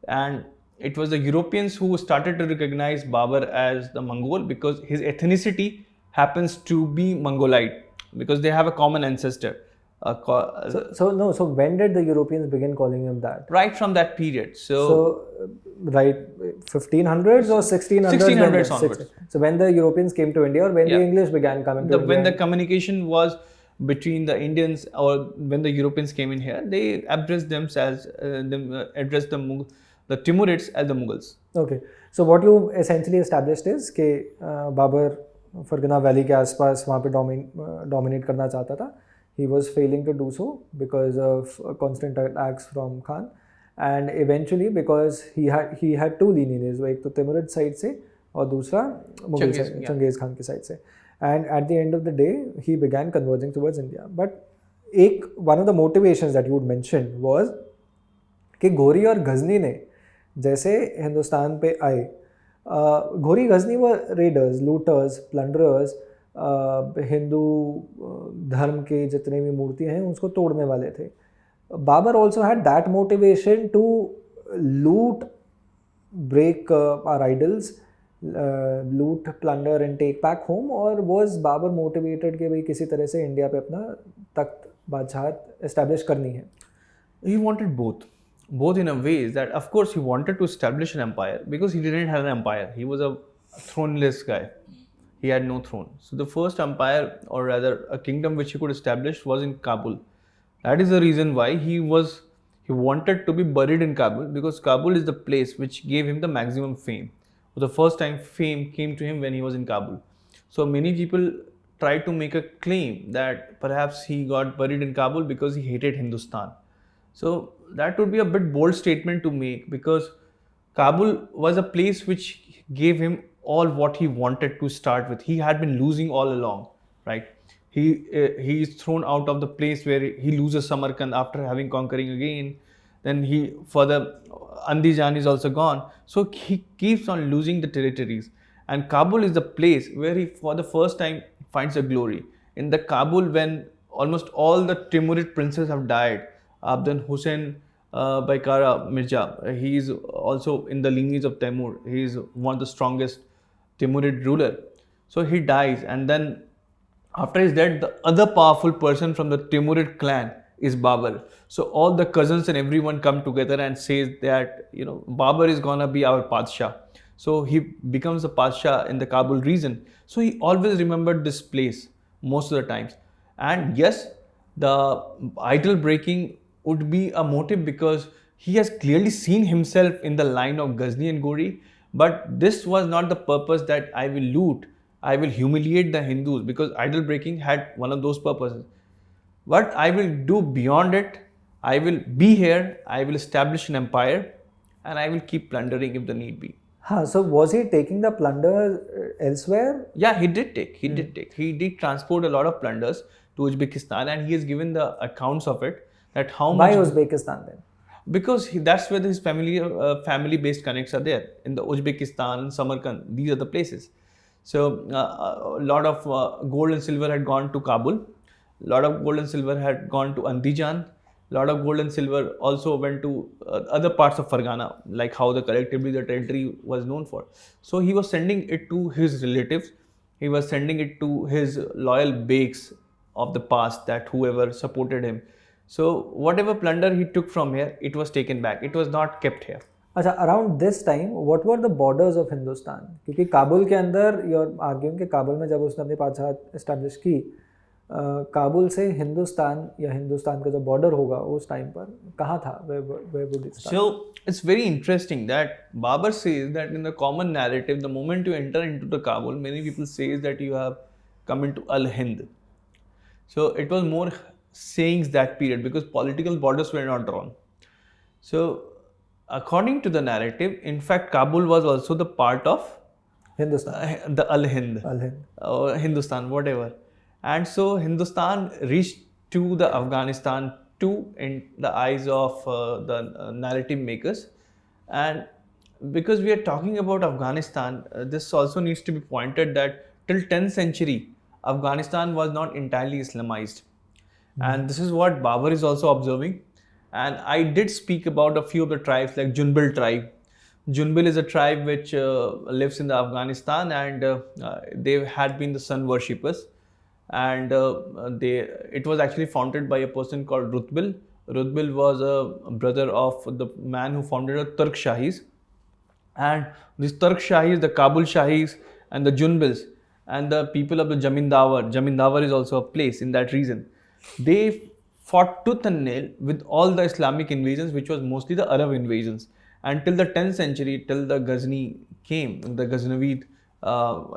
B: And it was the Europeans who started to recognize Babur as the Mongol because his ethnicity happens to be Mongolite, because they have a common ancestor.
A: So when did the Europeans begin calling him that?
B: Right from that period.
A: Right, 1500s or 1600s?
B: 1600s onwards.
A: So when the Europeans came to India, or when the English began coming to India?
B: When the communication was between the Indians, or when the Europeans came in here, they addressed themselves, addressed the Timurids as the Mughals.
A: Okay. So what you essentially established is कि Babur Ferghana Valley के आसपास वहाँ पे dominate करना चाहता था. He was failing to do so because of constant attacks from Khan, and eventually because he had two lineages, एक तो Timurid side से और दूसरा मुगल Genghis Khan की side से, and at the end of the day he began converging towards India. But one of the motivations that you would mention was कि घोरी और गजनी ने जैसे हिंदुस्तान पे आए, घोरी गजनी वर रेडर्स, लूटर्स, प्लंडरर्स, हिंदू धर्म के जितने भी मूर्ति हैं उसको तोड़ने वाले थे. Babur also had that motivation to loot, break our idols, loot, plunder and take back home, or was Babur motivated कि भाई किसी तरह से इंडिया पे अपना तख्त बादशाहत establish करनी है?
B: He wanted both in a way that of course he wanted to establish an empire because he didn't have an empire. He was a throneless guy. He had no throne. So the first empire, or rather a kingdom which he could establish, was in Kabul. That is the reason why he wanted to be buried in Kabul, because Kabul is the place which gave him the maximum fame. For the first time fame came to him when he was in Kabul. So many people tried to make a claim that perhaps he got buried in Kabul because he hated Hindustan. So that would be a bit bold statement to make, because Kabul was a place which gave him all what he wanted to start with. He had been losing all along, right? He is thrown out of the place where he loses Samarkand after having conquering again. Then Andijan is also gone. So he keeps on losing the territories. And Kabul is the place where he for the first time finds a glory. In the Kabul, when almost all the Timurid princes have died, Sultan Husayn Bayqarah Mirza, he is also in the lineage of Timur. He is one of the strongest Timurid ruler. So he dies, and then after his death, the other powerful person from the Timurid clan is Babur. So all the cousins and everyone come together and says that, Babur is gonna be our Padshah. So he becomes the Padshah in the Kabul region. So he always remembered this place most of the times. And yes, the idol breaking would be a motive because he has clearly seen himself in the line of Ghazni and Ghori. But this was not the purpose that I will loot, I will humiliate the Hindus, because idol breaking had one of those purposes. What I will do beyond it, I will be here, I will establish an empire, and I will keep plundering if the need be.
A: So was he taking the plunder elsewhere?
B: Yeah, he did take. He did transport a lot of plunders to Uzbekistan, and he has given the accounts of it. That how much.
A: Why Uzbekistan then?
B: Because that's where his family-based connects are there. In the Uzbekistan, Samarkand, these are the places. So a lot of gold and silver had gone to Kabul. A lot of gold and silver had gone to Andijan. A lot of gold and silver also went to other parts of Ferghana, like how collectively the territory was known for. So he was sending it to his relatives. He was sending it to his loyal beyks of the past, that whoever supported him. So whatever plunder he took from here, it was taken back. It was not kept here.
A: अच्छा, around this time, what were the borders of Hindustan? क्योंकि काबुल के अंदर, you're arguing कि काबुल में जब उसने अपनी बादशाह establish की, काबुल से हिंदुस्तान या हिंदुस्तान का जो border होगा उस time पर कहाँ था? Where would it start?
B: So it's very interesting that Babur says that in the common narrative, the moment you enter into the Kabul, many people say that you have come into Al-Hind. So it was more sayings that period because political borders were not drawn. So according to the narrative, in fact, Kabul was also the part of
A: Hindustan,
B: the Al-Hind,
A: Al-Hind.
B: Hindustan, whatever. And so Hindustan reached to the Afghanistan too in the eyes of the narrative makers. And because we are talking about Afghanistan, this also needs to be pointed that till 10th century, Afghanistan was not entirely Islamized. And this is what Babur is also observing. And I did speak about a few of the tribes like Junbil tribe. Junbil is a tribe which lives in the Afghanistan, and they had been the sun worshippers. And it was actually founded by a person called Rutbil. Rutbil was a brother of the man who founded the Turk Shahis. And these Turk Shahis, the Kabul Shahis and the Junbils and the people of the Jamindawar is also a place in that region. They fought tooth and nail with all the Islamic invasions, which was mostly the Arab invasions. Until the 10th century, till the Ghazni came, the Ghaznavid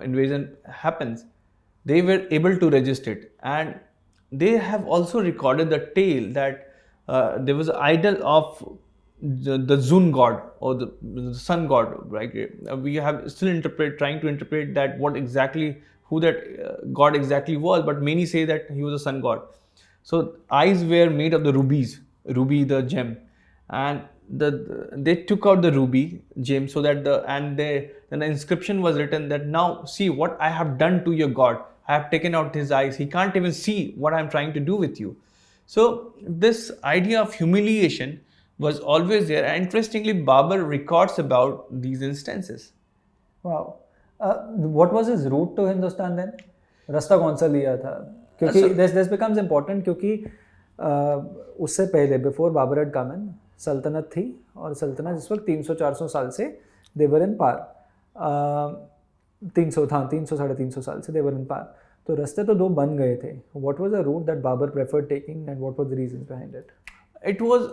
B: invasion happens, they were able to resist it. And they have also recorded the tale that there was an idol of the Zun god or the sun god, right? We have still trying to interpret that who that god exactly was, but many say that he was a sun god. So eyes were made of the ruby the gem, and they took out the ruby gem so that then the inscription was written that now see what I have done to your god. I have taken out his eyes. He can't even see what I'm trying to do with you. So this idea of humiliation was always there. And interestingly, Babur records about these instances.
A: Wow. What was his route to Hindustan then? रास्ता कौन सा लिया था? क्योंकि this becomes important क्योंकि उससे पहले before Babur had come in, सल्तनत थी और सल्तनत इस वक्त 300-400 साल से they were in power. 300-350 साल से they were in power. तो रास्ते तो दो बन गए थे. What was the route that Babur preferred taking and what were the reasons behind it?
B: It was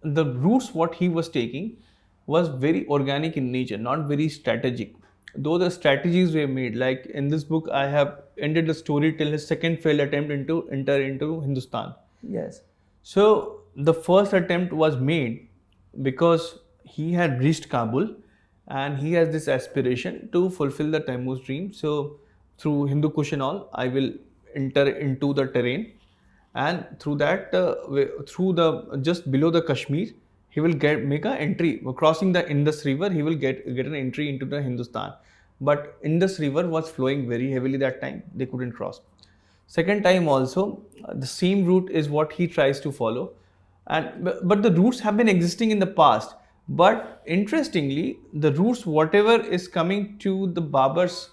B: the routes what he was taking was very organic in nature, not very strategic. Though the strategies were made, like in this book, I have ended the story till his second failed attempt to enter into Hindustan.
A: Yes.
B: So the first attempt was made because he had reached Kabul and he has this aspiration to fulfill the Taimur's dream. So through Hindu Kush and all, I will enter into the terrain. And through that, just below the Kashmir, he will make an entry. Crossing the Indus River, he will get an entry into the Hindustan. But Indus River was flowing very heavily that time. They couldn't cross. Second time also, the same route is what he tries to follow. But the routes have been existing in the past. But interestingly, the routes, whatever is coming to the Babur's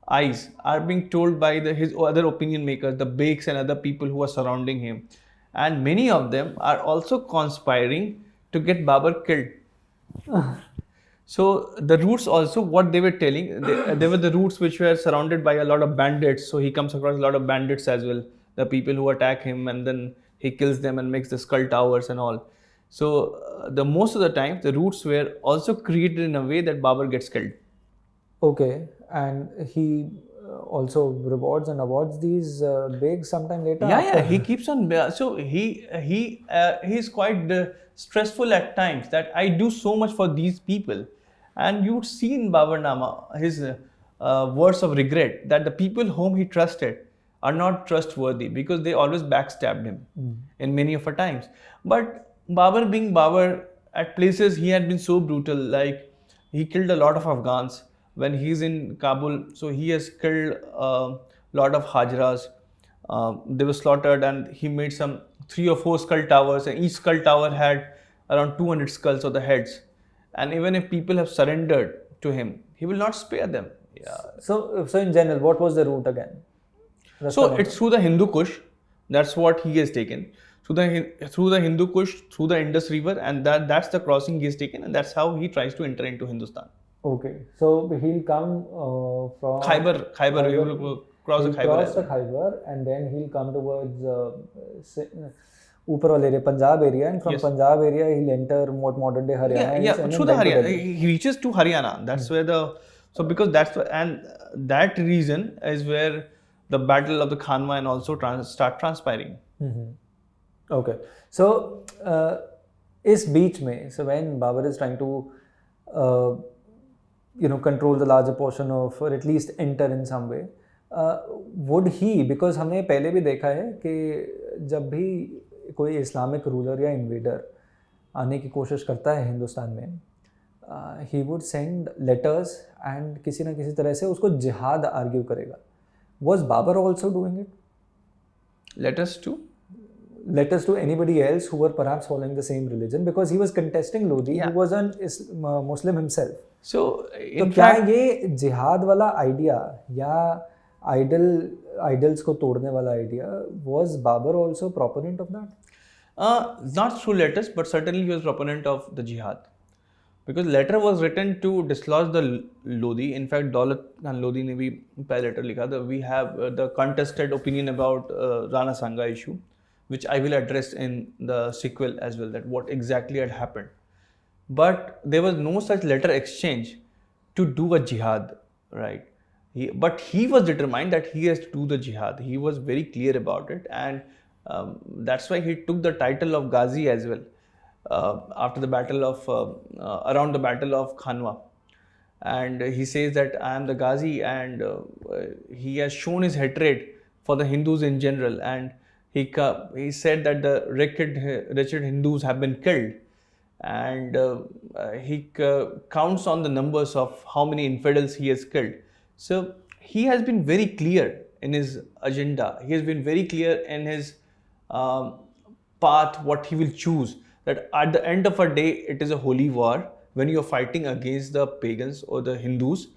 B: eyes, are being told by his other opinion makers, the beyks and other people who are surrounding him. and many of them are also conspiring to get Babur killed. So the routes also, what they were telling, they were the routes which were surrounded by a lot of bandits. So he comes across a lot of bandits as well, the people who attack him, and then he kills them and makes the skull towers and all. So the most of the time, the routes were also created in a way that Babur gets killed.
A: Okay, and he also rewards and awards these begs sometime later.
B: Yeah, he keeps on. So he's quite stressful at times, that I do so much for these people, and you would see in Baburnama his words of regret that the people whom he trusted are not trustworthy because they always backstabbed him in many of our times. But Babur being Babur, at places he had been so brutal, like he killed a lot of Afghans when he's in Kabul. So he has killed a lot of Hajaras. They were slaughtered, and he made some 3 or 4 skull towers, and each skull tower had around 200 skulls of the heads. And even if people have surrendered to him, he will not spare them. Yeah.
A: So in general, what was the route again?
B: So it's through the Hindu Kush. That's what he has taken. Through the Hindu Kush, through the Indus River, and that's the crossing he has taken, and that's how he tries to enter into Hindustan.
A: Okay, so he'll come from
B: Khyber, he will cross the Khyber.
A: Cross the Khyber, and then he'll come towards Upper area, Punjab area, and from Punjab area he'll enter modern day Haryana.
B: Yeah, through the Haryana. He reaches to Haryana. That's where because that reason is where the battle of the Khanwa and also start transpiring.
A: Okay, so is beach mein, so when Babur is trying to control the larger portion of, or at least enter in some way, would he, because हमने पहले भी देखा है कि जब भी कोई Islamic ruler या इन्वेडर आने की कोशिश करता है हिंदुस्तान में, he would send letters and किसी ना किसी तरह से उसको जिहाद आर्ग्यू करेगा. Was Babur also doing it? Letters to anybody else who were perhaps following the same religion, because he was contesting Lodi, who was an Muslim himself.
B: So
A: in fact, क्या ये जिहाद वाला idea या idols को तोड़ने वाला idea, was Babur also proponent of that?
B: Not through letters, but certainly he was proponent of the jihad. Because letter was written to dislodge the Lodi. In fact, Daulat and Lodi ने भी पहले letter लिखा था. We have the contested opinion about Rana Sanga issue, which I will address in the sequel as well, that what exactly had happened. But there was no such letter exchange to do a jihad, right? But he was determined that he has to do the jihad. He was very clear about it, and that's why he took the title of Ghazi as well after the battle of around the battle of Khanwa. And he says that I am the Ghazi, and he has shown his hatred for the Hindus in general, and he said that the wretched Hindus have been killed, and he counts on the numbers of how many infidels he has killed. So he has been very clear in his agenda. He has been very clear in his path, what he will choose. That at the end of a day, it is a holy war. When you are fighting against the pagans or the Hindus,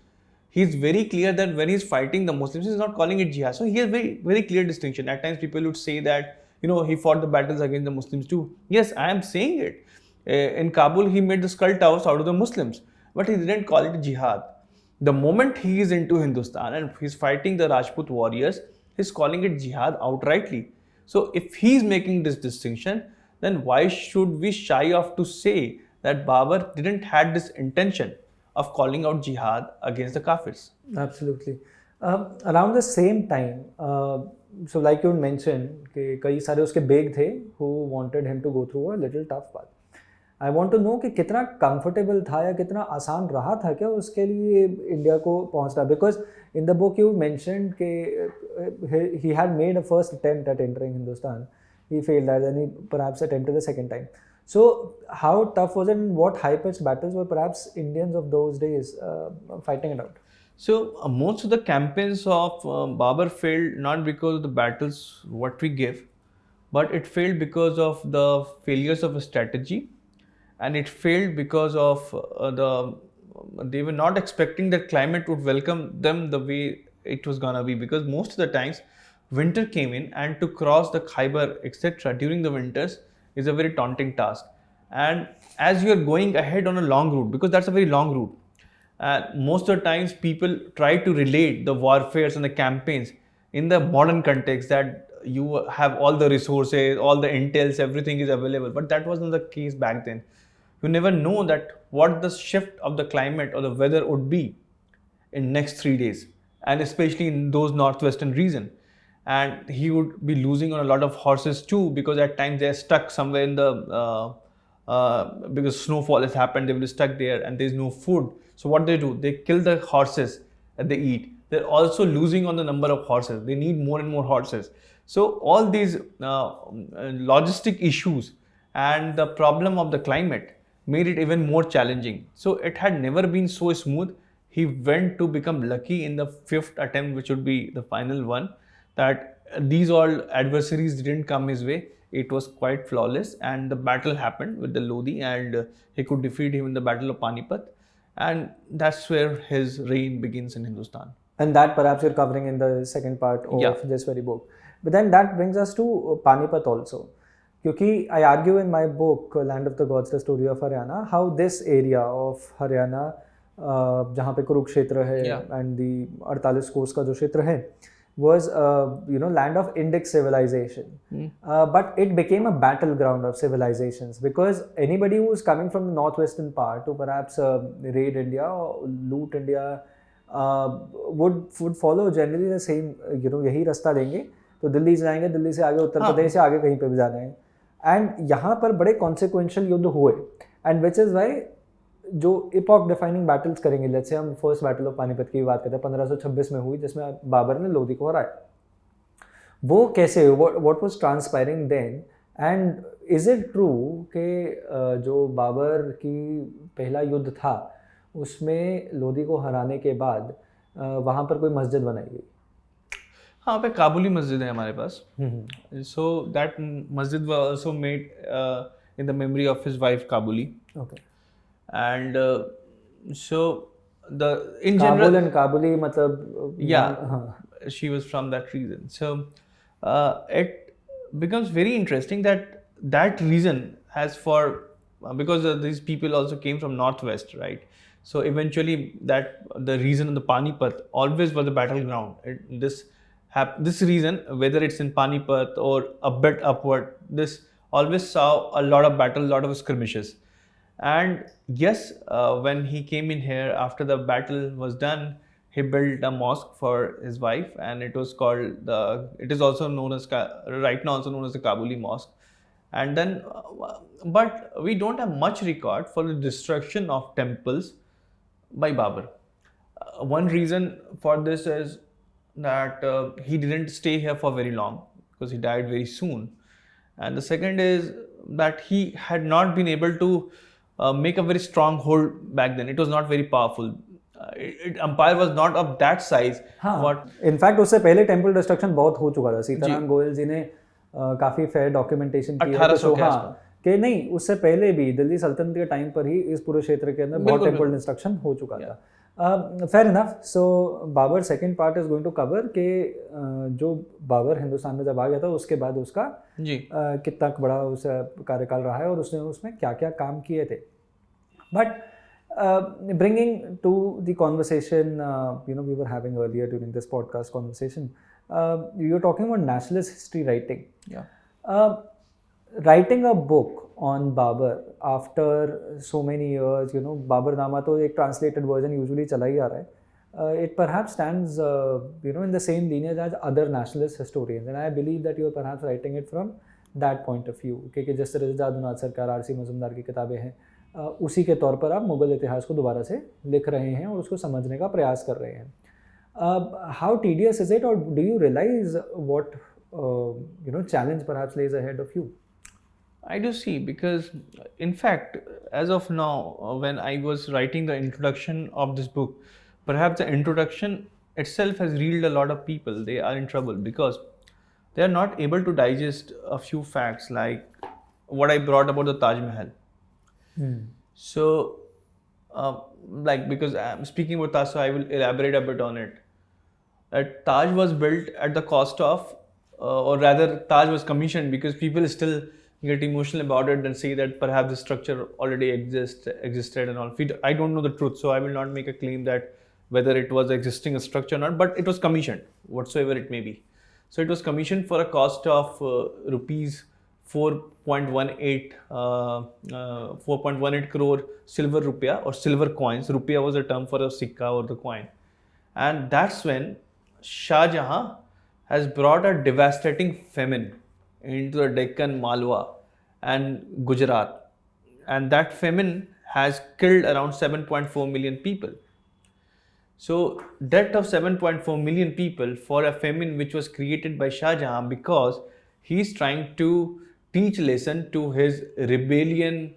B: he is very clear that when he is fighting the Muslims, he is not calling it jihad. So he has very, very clear distinction. At times people would say that, he fought the battles against the Muslims too. Yes, I am saying it. In Kabul, he made the skull towers out of the Muslims, but he didn't call it jihad. The moment he is into Hindustan and he's fighting the Rajput warriors, he's calling it jihad outrightly. So if he's making this distinction, then why should we shy off to say that Babur didn't had this intention of calling out jihad against the Kafirs?
A: Absolutely. Around the same time, so like you mentioned, कि कई सारे उसके beg थे who wanted him to go through a little tough path. I want to know कि कितना comfortable था या कितना आसान रहा था क्या उसके लिए इंडिया को पहुंचना, because in the book you mentioned कि he had made a first attempt at entering Hindustan. He failed that, then he perhaps attempted the second time. So how tough was it, and what high-pitched battles were perhaps Indians of those days fighting it out?
B: So most of the campaigns of Babur failed not because of the battles what we give, but it failed because of the failures of a strategy, and it failed because of they were not expecting that climate would welcome them the way it was gonna be, because most of the times winter came in, and to cross the Khyber, etc., during the winters is a very daunting task. And as you are going ahead on a long route, because that's a very long route, most of the times people try to relate the warfares and the campaigns in the modern context, that you have all the resources, all the intels, everything is available. But that wasn't the case back then. You never know that what the shift of the climate or the weather would be in next 3 days, and especially in those northwestern region. And he would be losing on a lot of horses too, because at times they're stuck somewhere in the because snowfall has happened, they will be stuck there and there's no food. So what they do, they kill the horses and they eat. They're also losing on the number of horses. They need more and more horses. So all these logistic issues and the problem of the climate made it even more challenging. So it had never been so smooth. He went to become lucky in the 5th attempt, which would be the final one, that these all adversaries didn't come his way. It was quite flawless, and the battle happened with the Lodi, and he could defeat him in the Battle of Panipat, and that's where his reign begins in Hindustan.
A: And that perhaps you're covering in the second part of this very book. But then that brings us to Panipat also. Because I argue in my book, Land of the Gods, the story of Haryana, how this area of Haryana, जहाँ पे कुरुक्षेत्र है and the 48 कोस का जो क्षेत्र है, was land of Indic civilization, but it became a battleground of civilizations, because anybody who was coming from the northwestern part to perhaps raid India or loot India would follow generally the same, यही रास्ता लेंगे, तो दिल्ली से जाएंगे, दिल्ली से आगे उत्तर प्रदेश से आगे कहीं पे भी जाना है. एंड यहाँ पर बड़े कॉन्सिक्वेंशियल युद्ध हुए, एंड विच इज़ वाई जो इपॉक डिफाइनिंग बैटल्स करेंगे, लेट्स से हम फर्स्ट बैटल ऑफ पानीपत की बात करते हैं 1526 में हुई, जिसमें बाबर ने लोधी को हराया. वो कैसे, what was transpiring then, and is it true कि जो बाबर की पहला युद्ध था उसमें लोधी को हराने के बाद वहाँ पर कोई मस्जिद बनाई गई?
B: हाँ, पे काबुली मस्जिद है हमारे पास. सो दैट मस्जिद was also made in the memory of his wife Kabuli. Okay. And so the in general
A: Kabul and Kabuli मतलब
B: she was from that region. So it becomes very interesting that region has because this people also came from northwest, right? So eventually the region of the Panipat always was a battleground. This region, whether it's in Panipat or a bit upward, this always saw a lot of battle, a lot of skirmishes. And yes, when he came in here after the battle was done, he built a mosque for his wife, and it was called it is also known as right now also known as the Kabuli Mosque. And then, but we don't have much record for the destruction of temples by Babur. One reason for this is that he didn't stay here for very long because he died very soon. And the second is that he had not been able to make a very strong hold back then. It was not very powerful. Empire was not of that size.
A: हाँ, in fact उससे पहले temple destruction बहुत हो चुका था. सीताराम गोयल जी ने काफ़ी fair documentation किया
B: 1800 के आसपास.
A: कि नहीं, उससे पहले भी दिल्ली सल्तनत के टाइम पर ही इस पूरे क्षेत्र के अंदर बहुत टेम्पल डिस्ट्रक्शन हो चुका था. Fair enough. So Babur second part is going to cover के जो बाबर हिंदुस्तान में जब आ गया था उसके बाद उसका कितना बड़ा उस कार्यकाल रहा है और उसने उसमें क्या क्या काम किए थे. But bringing to the conversation we were having earlier during this podcast conversation, you were talking about nationalist history writing. Writing a book on Babur after so many years, Baburnama तो एक translated version usually चला ही आ रहा है. It perhaps stands in the same lineage as other nationalist historians, and I believe that you are perhaps writing it from that point of view. क्योंकि जिस तरह से जादूनाथ सरकार, आरसी मजुमदार की किताबें हैं, उसी के तौर पर आप मुग़ल इतिहास को दोबारा से लिख रहे हैं और उसको समझने का प्रयास कर रहे हैं. हाउ टीडियस इज इट, और do you realize what challenge perhaps lays ahead of you?
B: I do see, because in fact, as of now, when I was writing the introduction of this book, perhaps the introduction itself has reeled a lot of people. They are in trouble because they are not able to digest a few facts like what I brought about the Taj Mahal. So, because I'm speaking about Taj, so I will elaborate a bit on it. That Taj was built at the cost of or rather Taj was commissioned, because people still get emotional about it and say that perhaps the structure already existed and all. I don't know the truth, so I will not make a claim that whether it was existing a structure or not, but it was commissioned, whatsoever it may be. So it was commissioned for a cost of rupees 4.18 crore silver rupiah, or silver coins. Rupiah was a term for a sikka or the coin. And that's when Shah Jahan has brought a devastating famine into the Deccan, Malwa and Gujarat. And that famine has killed around 7.4 million people. So, death of 7.4 million people for a famine which was created by Shah Jahan, because he's trying to teach lesson to his rebellion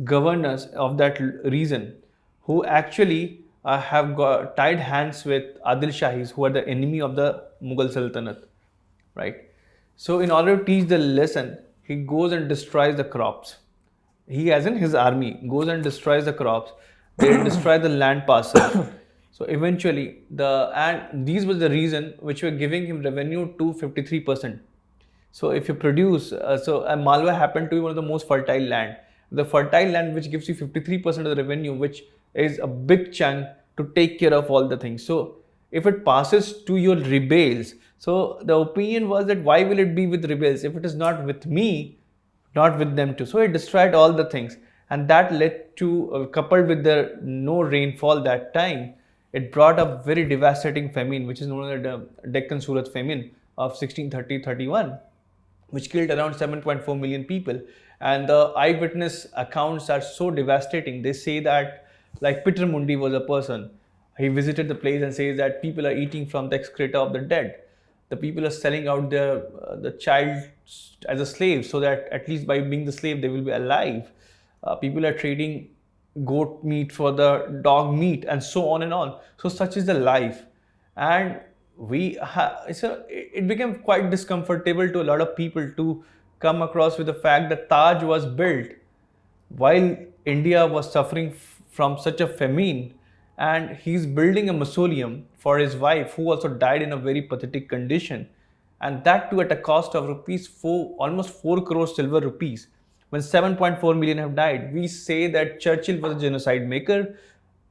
B: governors of that region, who actually have got tied hands with Adil Shahis, who are the enemy of the Mughal Sultanate, right? So in order to teach the lesson, he goes and destroys the crops. He, as in his army, goes and destroys the crops. They destroy the land parcel. So eventually, these were the reason which were giving him revenue to 53%. So if you produce, Malwa happened to be one of the most fertile land. The fertile land which gives you 53% of the revenue, which is a big chunk to take care of all the things. So if it passes to your rebels, so the opinion was that why will it be with rebels? If it is not with me, not with them too. So it destroyed all the things. And that led to, coupled with the no rainfall that time, it brought a very devastating famine, which is known as the Deccan Surat famine of 1630-31. Which killed around 7.4 million people. And the eyewitness accounts are so devastating. They say that, like Peter Mundi was a person, he visited the place and says that people are eating from the excreta of the dead. The people are selling out the child as a slave, so that at least by being the slave, they will be alive. People are trading goat meat for the dog meat, and so on and on. So such is the life. And it became quite discomfortable to a lot of people to come across with the fact that Taj was built while India was suffering from such a famine, and he's building a mausoleum for his wife, who also died in a very pathetic condition, and that too at a cost of almost 4 crore silver rupees. When 7.4 million have died, we say that Churchill was a genocide maker.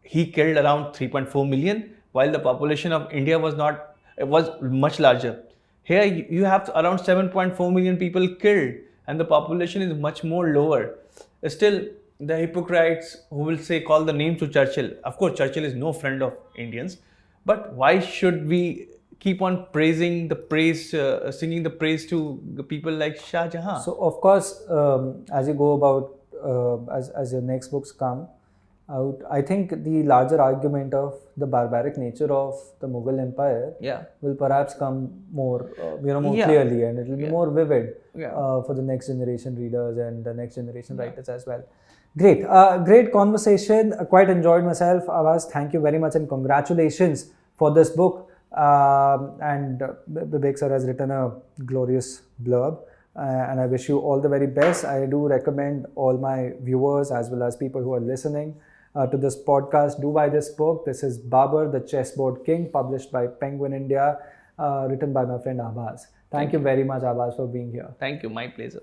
B: He killed around 3.4 million, while the population of India was much larger. Here you have around 7.4 million people killed, and the population is much more lower. Still, the hypocrites who will call the names to Churchill. Of course, Churchill is no friend of Indians, but why should we keep on singing the praise to the people like Shah Jahan?
A: So of course, as you go about, as your next books come out, I think the larger argument of the barbaric nature of the Mughal Empire will perhaps come more, clearly, and it will be more vivid for the next generation readers and the next generation writers as well. Great, great conversation. Quite enjoyed myself, Aabhas. Thank you very much, and congratulations for this book. And Vivek sir has written a glorious blurb. And I wish you all the very best. I do recommend all my viewers as well as people who are listening to this podcast, do buy this book. This is Babur, the Chessboard King, published by Penguin India, written by my friend Aabhas. Thank you very much, Aabhas, for being here.
B: Thank you. My pleasure.